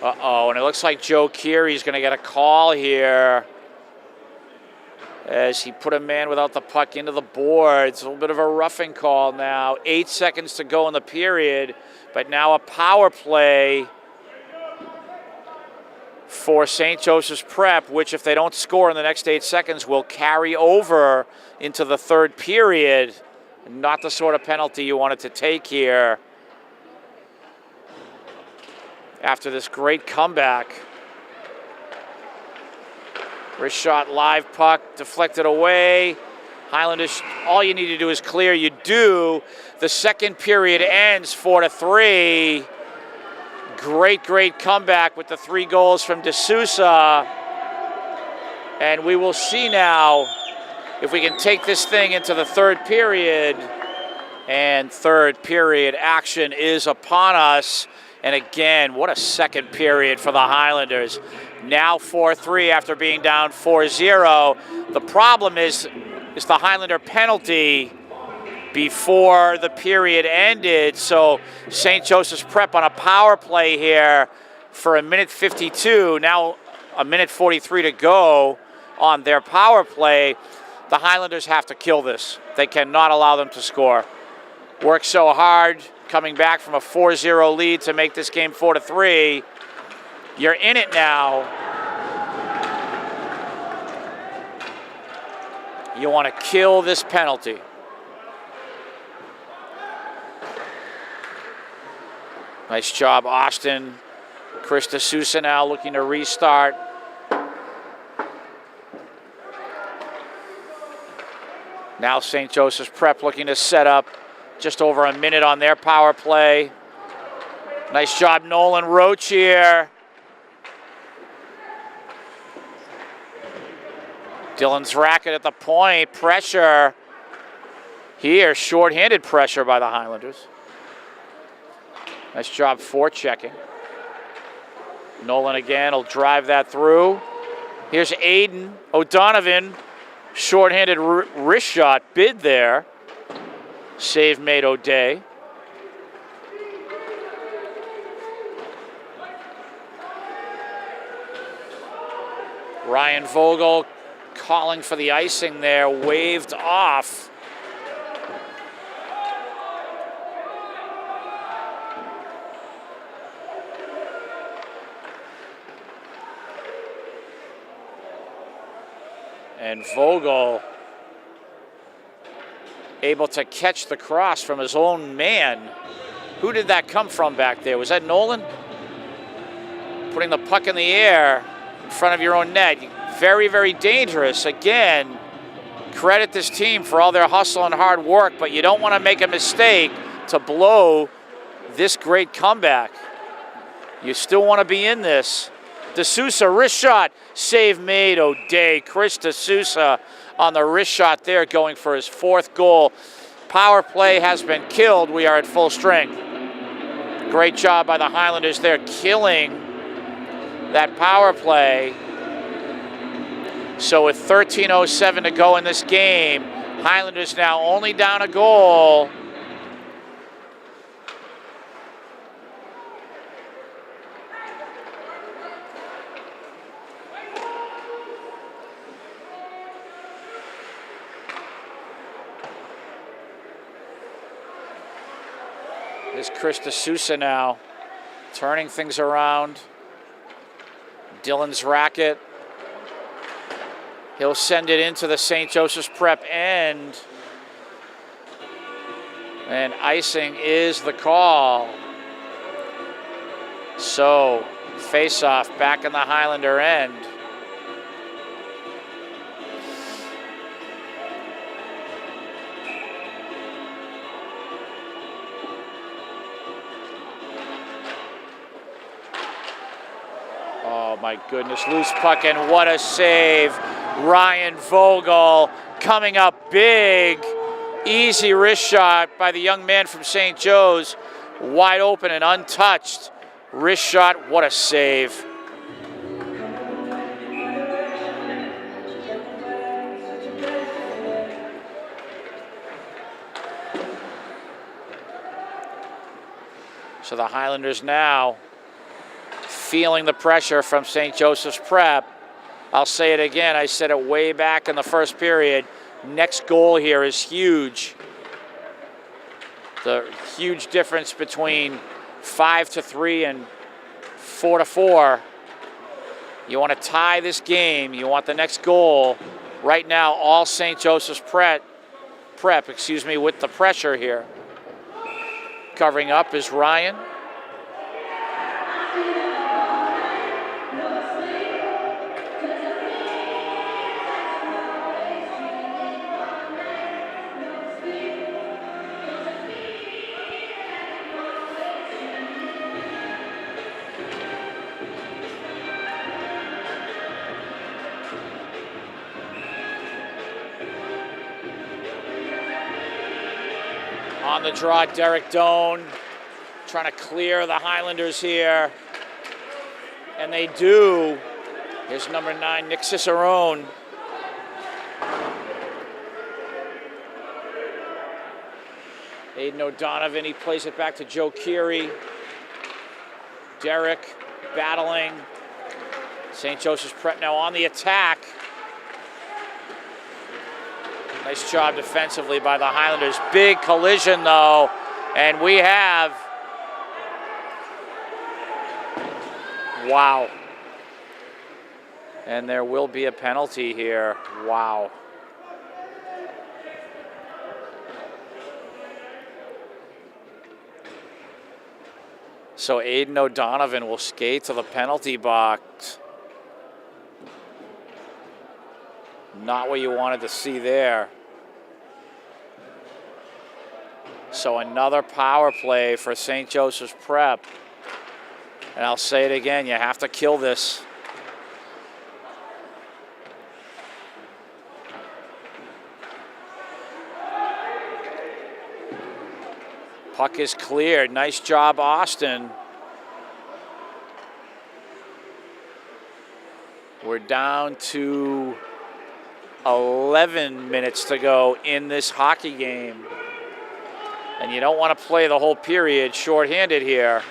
Uh-oh, and it looks like Joe Keary's going to get a call here as he put a man without the puck into the boards. A little bit of a roughing call now. 8 seconds to go in the period, but now a power play for St. Joseph's Prep, which if they don't score in the next 8 seconds will carry over into the third period. Not the sort of penalty you wanted to take here after this great comeback. Wrist shot, live puck, deflected away. Highlanders, all you need to do is clear. You do. The second period ends 4-3. Great comeback with the 3 goals from D'Souza. And we will see now if we can take this thing into the third period. And third period action is upon us. And again, what a second period for the Highlanders. Now 4-3 after being down 4-0. The problem is the Highlander penalty before the period ended. So St. Joseph's Prep on a power play here for a minute 52. Now a minute 43 to go on their power play. The Highlanders have to kill this. They cannot allow them to score. Worked so hard coming back from a 4-0 lead to make this game 4-3. You're in it now. You want to kill this penalty. Nice job, Austin. Chris D'Souza now looking to restart. Now St. Joseph's Prep looking to set up just over a minute on their power play. Nice job, Nolan Roach here. Dylan's racket at the point. Pressure here. Short-handed pressure by the Highlanders. Nice job forechecking. Nolan again will drive that through. Here's Aiden O'Donovan. Short-handed wrist shot bid there. Save made O'Day. Ryan Vogel calling for the icing there, waved off. And Vogel able to catch the cross from his own man. Who did that come from back there? Was that Nolan? Putting the puck in the air in front of your own net. Very, very dangerous. Again, credit this team for all their hustle and hard work, but you don't want to make a mistake to blow this great comeback. You still want to be in this. D'Souza, wrist shot, save made. O'Day, Chris D'Souza on the wrist shot there, going for his 4th goal. Power play has been killed. We are at full strength. Great job by the Highlanders there, killing that power play. So with 13:07 to go in this game, Highlanders now only down a goal. Here's Chris D'Souza now, turning things around. Dylan's racket. He'll send it into the St. Joseph's Prep end. And icing is the call. So, face-off back in the Highlander end. Oh my goodness, loose puck, and what a save. Ryan Vogel coming up big. Easy wrist shot by the young man from St. Joe's. Wide open and untouched. Wrist shot, what a save. So the Highlanders now feeling the pressure from St. Joseph's Prep. I'll say it again, I said it way back in the first period. Next goal here is huge. The huge difference between 5-3 and 4-4. You want to tie this game. You want the next goal. Right now, all St. Joseph's Prep, with the pressure here. Covering up is Ryan. On the draw, Derek Doan trying to clear the Highlanders here. And they do. Here's number 9, Nick Cicerone. Aiden O'Donovan, he plays it back to Joe Keary. Derek battling. St. Joseph's Prep now on the attack. Nice job defensively by the Highlanders. Big collision, though, and we have... Wow. And there will be a penalty here. Wow. So Aiden O'Donovan will skate to the penalty box. Not what you wanted to see there. So another power play for St. Joseph's Prep. And I'll say it again, you have to kill this. Puck is cleared. Nice job, Austin. We're down to 11 minutes to go in this hockey game. And you don't want to play the whole period shorthanded here.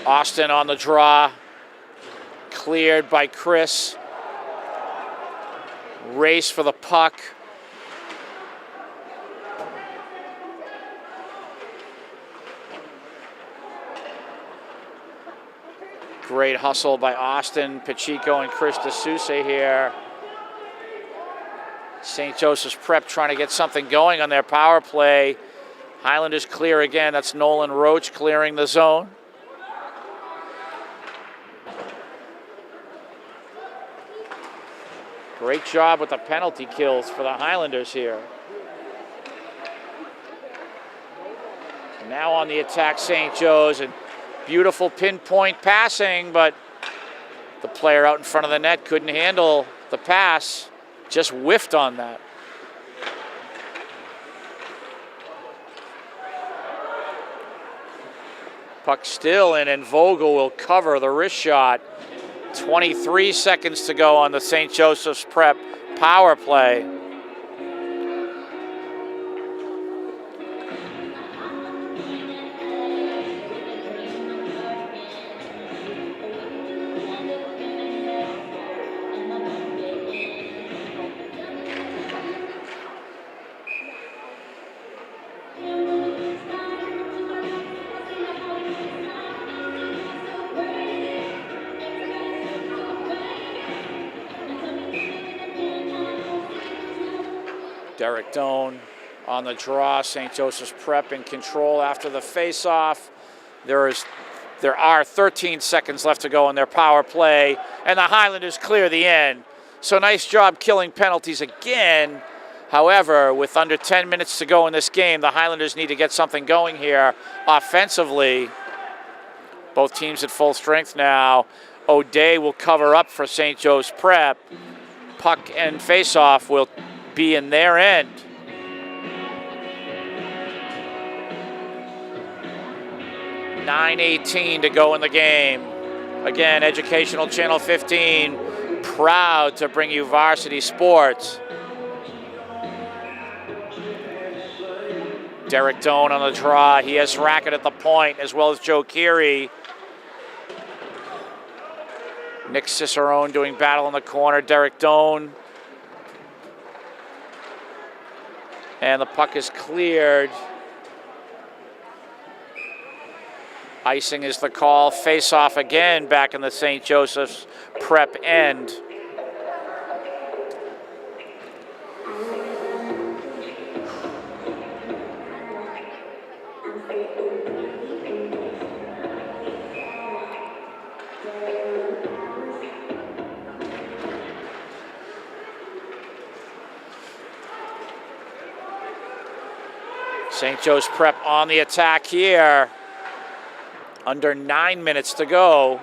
Austin on the draw. Cleared by Chris. Race for the puck. Great hustle by Austin, Pacheco, and Chris D'Souza here. St. Joseph's Prep trying to get something going on their power play. Highlanders clear again. That's Nolan Roach clearing the zone. Great job with the penalty kills for the Highlanders here. Now on the attack, St. Joe's, and beautiful pinpoint passing, but the player out in front of the net couldn't handle the pass, just whiffed on that. Puck still in, and Vogel will cover the wrist shot. 23 seconds to go on the St. Joseph's Prep power play. Derek Doan on the draw. St. Joseph's Prep in control after the face-off. There are 13 seconds left to go in their power play, and the Highlanders clear the end. So nice job killing penalties again. However, with under 10 minutes to go in this game, the Highlanders need to get something going here offensively. Both teams at full strength now. O'Day will cover up for St. Joe's Prep. Puck and face-off will be in their end. .9:18 to go in the game. Again, Educational Channel 15, proud to bring you varsity sports. Derek Doan on the draw. He has Racket at the point, as well as Joe Keary. Nick Cicerone doing battle in the corner. Derek Doan. And the puck is cleared. Icing is the call. Face-off again back in the St. Joseph's Prep end. St. Joe's Prep on the attack here. Under 9 minutes to go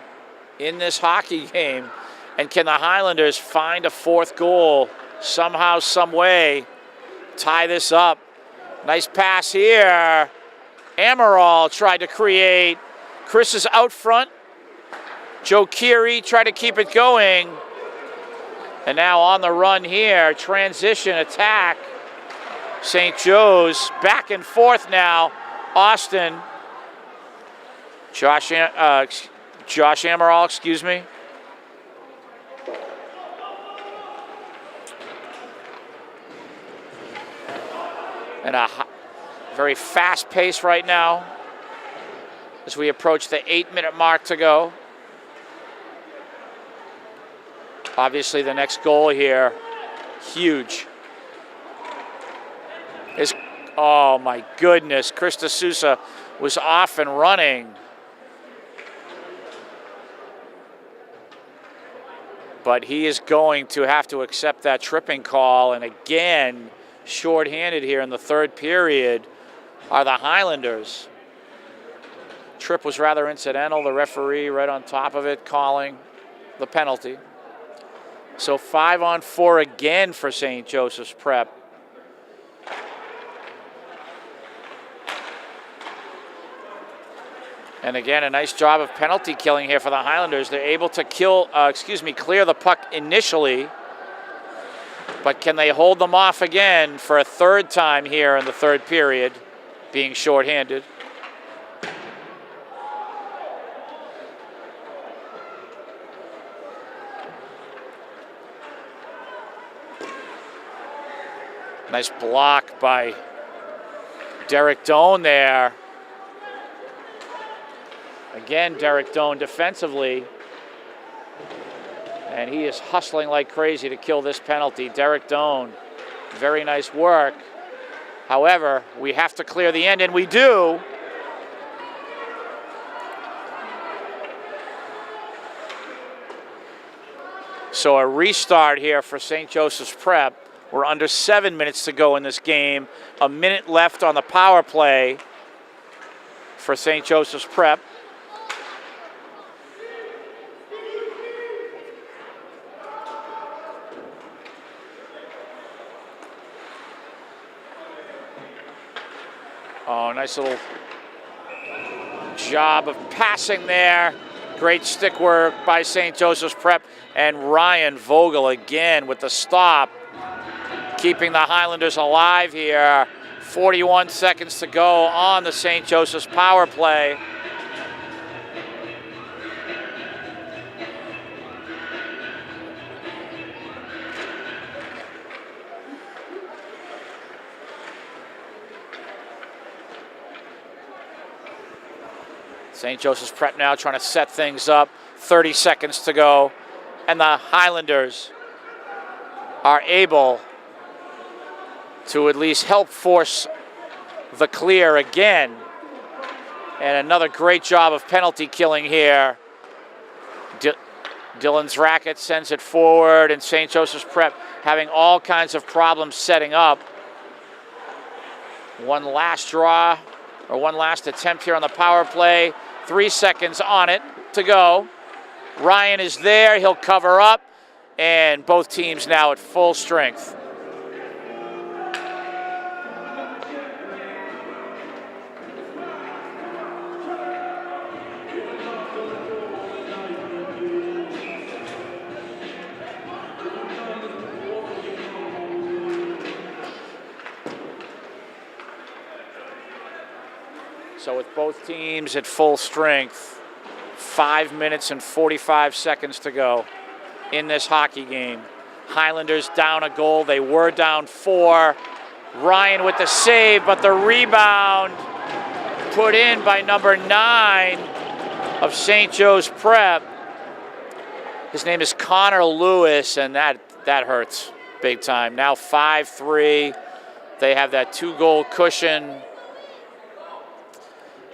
in this hockey game. And can the Highlanders find a fourth goal somehow, some way, tie this up? Nice pass here. Amaral tried to create. Chris is out front. Joe Keary tried to keep it going. And now on the run here, transition attack. St. Joe's back and forth now. Austin. Josh Amaral, excuse me. And a very fast pace right now as we approach the 8-minute mark to go. Obviously the next goal here, huge. Oh my goodness, Chris D'Souza was off and running. But he is going to have to accept that tripping call. And again, shorthanded here in the third period are the Highlanders. Trip was rather incidental. The referee right on top of it calling the penalty. So 5-on-4 again for St. Joseph's Prep. And again, a nice job of penalty killing here for the Highlanders. They're able to clear the puck initially, but can they hold them off again for a third time here in the third period, being shorthanded? Nice block by Derek Doan there. Again, Derek Doan defensively. And he is hustling like crazy to kill this penalty. Derek Doan, very nice work. However, we have to clear the end, and we do. So a restart here for St. Joseph's Prep. We're under 7 minutes to go in this game. A minute left on the power play for St. Joseph's Prep. Oh, nice little job of passing there. Great stick work by St. Joseph's Prep. And Ryan Vogel again with the stop, keeping the Highlanders alive here. 41 seconds to go on the St. Joseph's power play. St. Joseph's Prep now trying to set things up. 30 seconds to go. And the Highlanders are able to at least help force the clear again. And another great job of penalty killing here. Dylan's racket sends it forward, and St. Joseph's Prep having all kinds of problems setting up. One last draw, or one last attempt here on the power play. 3 seconds on it to go. Ryan is there, he'll cover up, and both teams now at full strength. So with both teams at full strength, 5 minutes and 45 seconds to go in this hockey game. Highlanders down a goal. They were down 4. Ryan with the save, but the rebound put in by number 9 of St. Joe's Prep. His name is Connor Lewis, and that hurts big time. Now 5-3. They have that 2-goal cushion.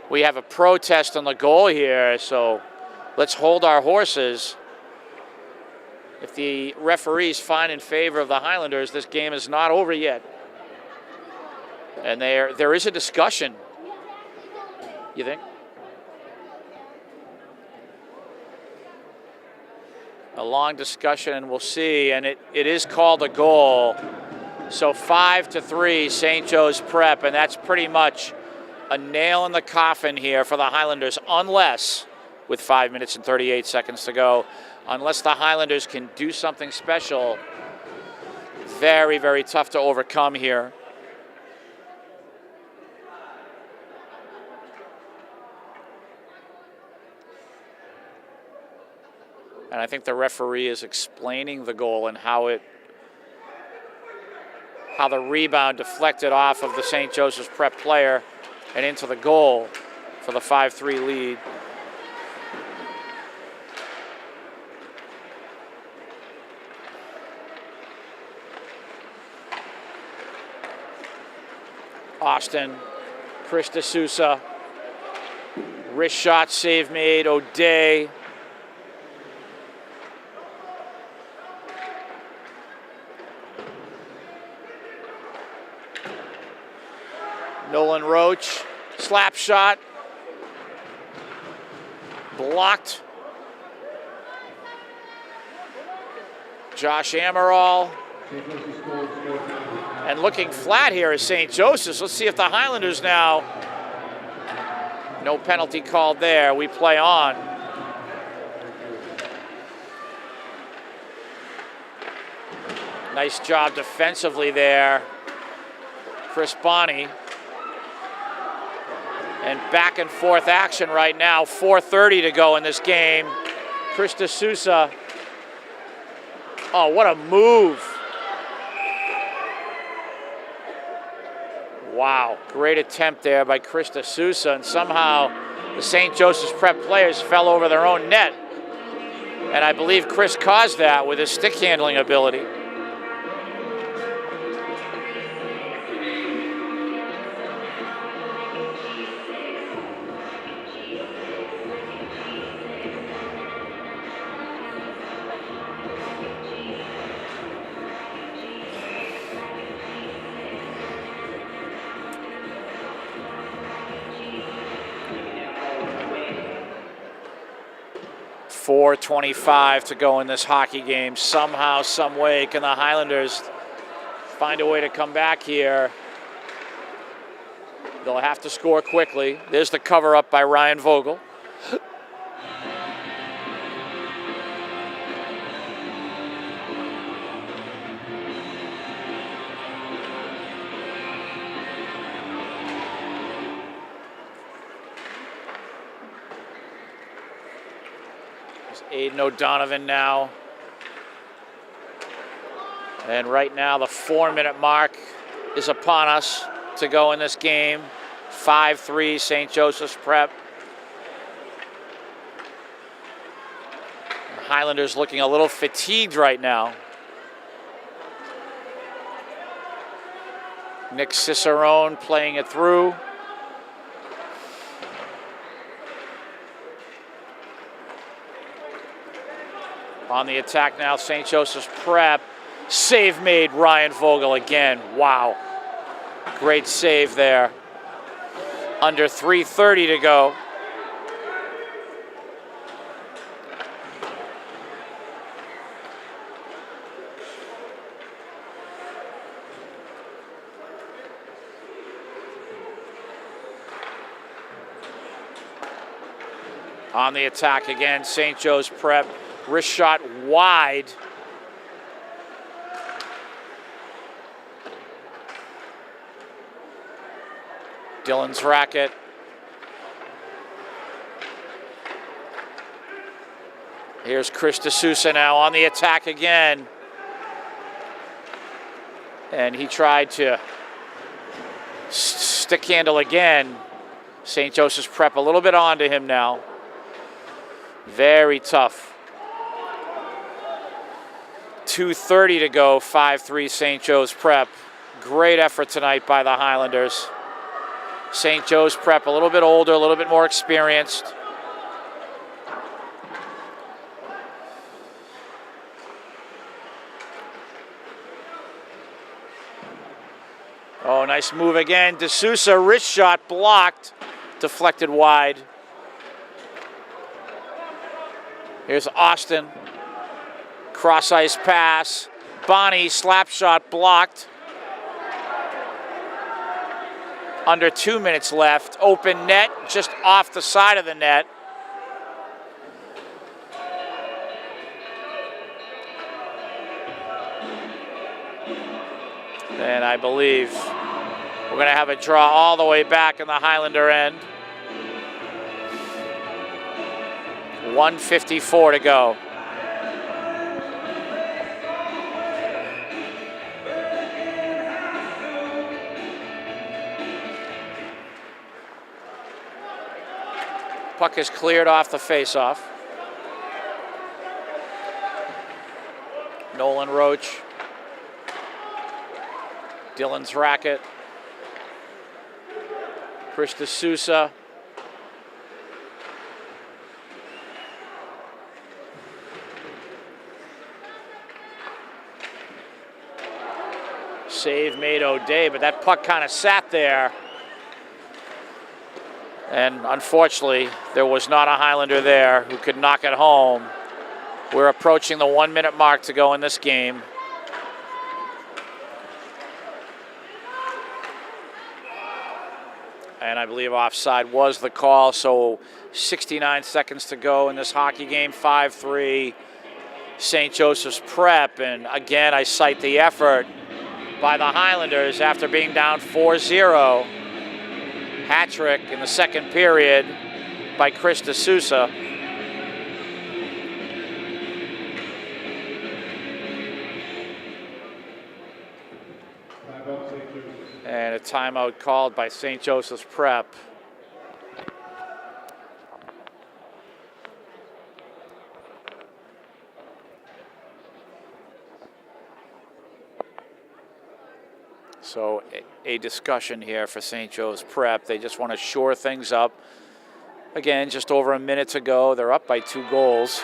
We have a protest on the goal here, so let's hold our horses. If the referees find in favor of the Highlanders, this game is not over yet. And there is a discussion, you think? A long discussion, and we'll see, and it is called a goal. So 5-3, St. Joe's Prep, and that's pretty much a nail in the coffin here for the Highlanders, unless, with 5 minutes and 38 seconds to go, unless the Highlanders can do something special. Very, very tough to overcome here. And I think the referee is explaining the goal and how the rebound deflected off of the St. Joseph's Prep player and into the goal for the 5-3 lead. Austin, Chris D'Souza, wrist shot, save made, O'Day. Nolan Roach, slap shot, blocked. Josh Amaral. And looking flat here is St. Joseph's. Let's see if the Highlanders now, no penalty called there. We play on. Nice job defensively there, Chris Bonney. And back and forth action right now. 4:30 to go in this game. Chris D'Souza. Oh, what a move. Wow, great attempt there by Chris D'Souza, and somehow the St. Joseph's Prep players fell over their own net. And I believe Chris caused that with his stick handling ability. .425 to go in this hockey game. Somehow, some way, can the Highlanders find a way to come back here? They'll have to score quickly. There's the cover up by Ryan Vogel. Aiden O'Donovan now. And right now the 4-minute mark is upon us to go in this game. 5-3 St. Joseph's Prep. The Highlanders looking a little fatigued right now. Nick Cicerone playing it through. On the attack now, St. Joseph's Prep. Save made, Ryan Vogel again. Wow. Great save there. Under 3:30 to go. On the attack again, St. Joe's Prep. Wrist shot wide. Dylan's racket. Here's Chris D'Souza now on the attack again. And he tried to stick handle again. St. Joseph's Prep a little bit onto him now. Very tough. 2:30 to go, 5-3 St. Joe's Prep. Great effort tonight by the Highlanders. St. Joe's Prep a little bit older, a little bit more experienced. Oh, nice move again. D'Souza, wrist shot blocked, deflected wide. Here's Austin. Cross ice pass. Bonnie, slap shot blocked. Under 2 minutes left. Open net, just off the side of the net. And I believe we're going to have a draw all the way back in the Highlander end. 1:54 to go. Puck is cleared off the faceoff. Nolan Roach. Dylan's racket. Chris D'Souza. Save made O'Day, but that puck kind of sat there. And unfortunately, there was not a Highlander there who could knock it home. We're approaching the 1 minute mark to go in this game. And I believe offside was the call, so 69 seconds to go in this hockey game, 5-3 St. Joseph's Prep. And again, I cite the effort by the Highlanders after being down 4-0. Hat trick in the second period by Chris D'Souza. And a timeout called by St. Joseph's Prep. So a discussion here for St. Joe's Prep. They just want to shore things up. Again, just over a minute to go. They're up by 2 goals.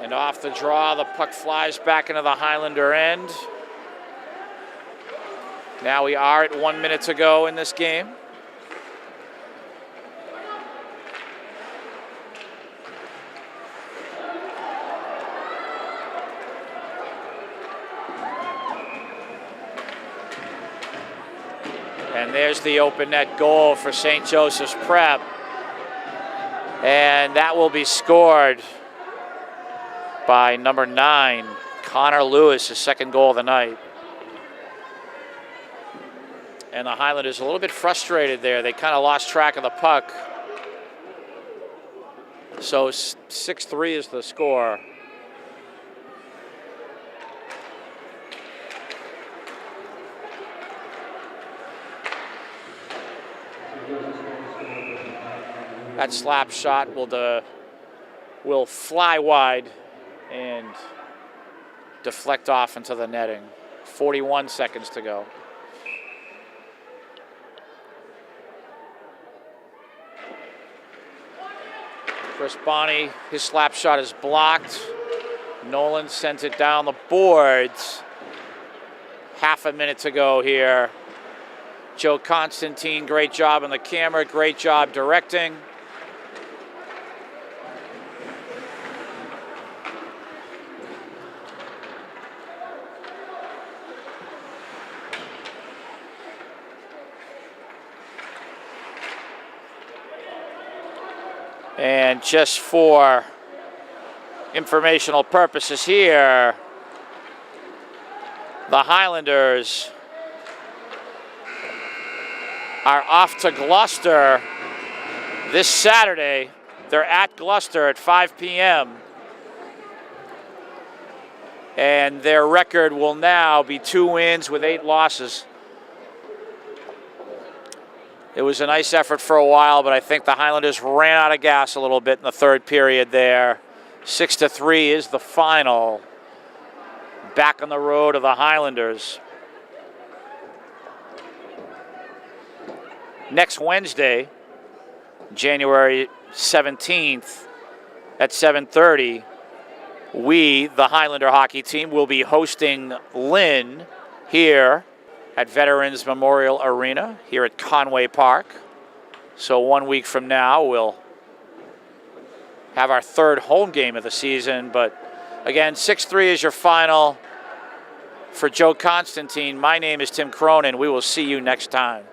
And off the draw, the puck flies back into the Highlander end. Now we are at 1 minute to go in this game. And there's the open net goal for St. Joseph's Prep. And that will be scored by number 9, Connor Lewis, his second goal of the night. And the Highlanders a little bit frustrated there. They kind of lost track of the puck. So 6-3 is the score. That slap shot will fly wide and deflect off into the netting. 41 seconds to go. Chris Bonney, his slap shot is blocked. Nolan sent it down the boards. Half a minute to go here. Joe Constantine, great job on the camera, great job directing. And just for informational purposes here, the Highlanders are off to Gloucester this Saturday. They're at Gloucester at 5 p.m. And their record will now be 2 wins with 8 losses. It was a nice effort for a while, but I think the Highlanders ran out of gas a little bit in the third period there. 6-3 is the final. Back on the road of the Highlanders. Next Wednesday, January 17th at 7:30, we, the Highlander hockey team, will be hosting Lynn here at Veterans Memorial Arena here at Conway Park. So 1 week from now, we'll have our third home game of the season. But again, 6-3 is your final. For Joe Constantine, my name is Tim Cronin. We will see you next time.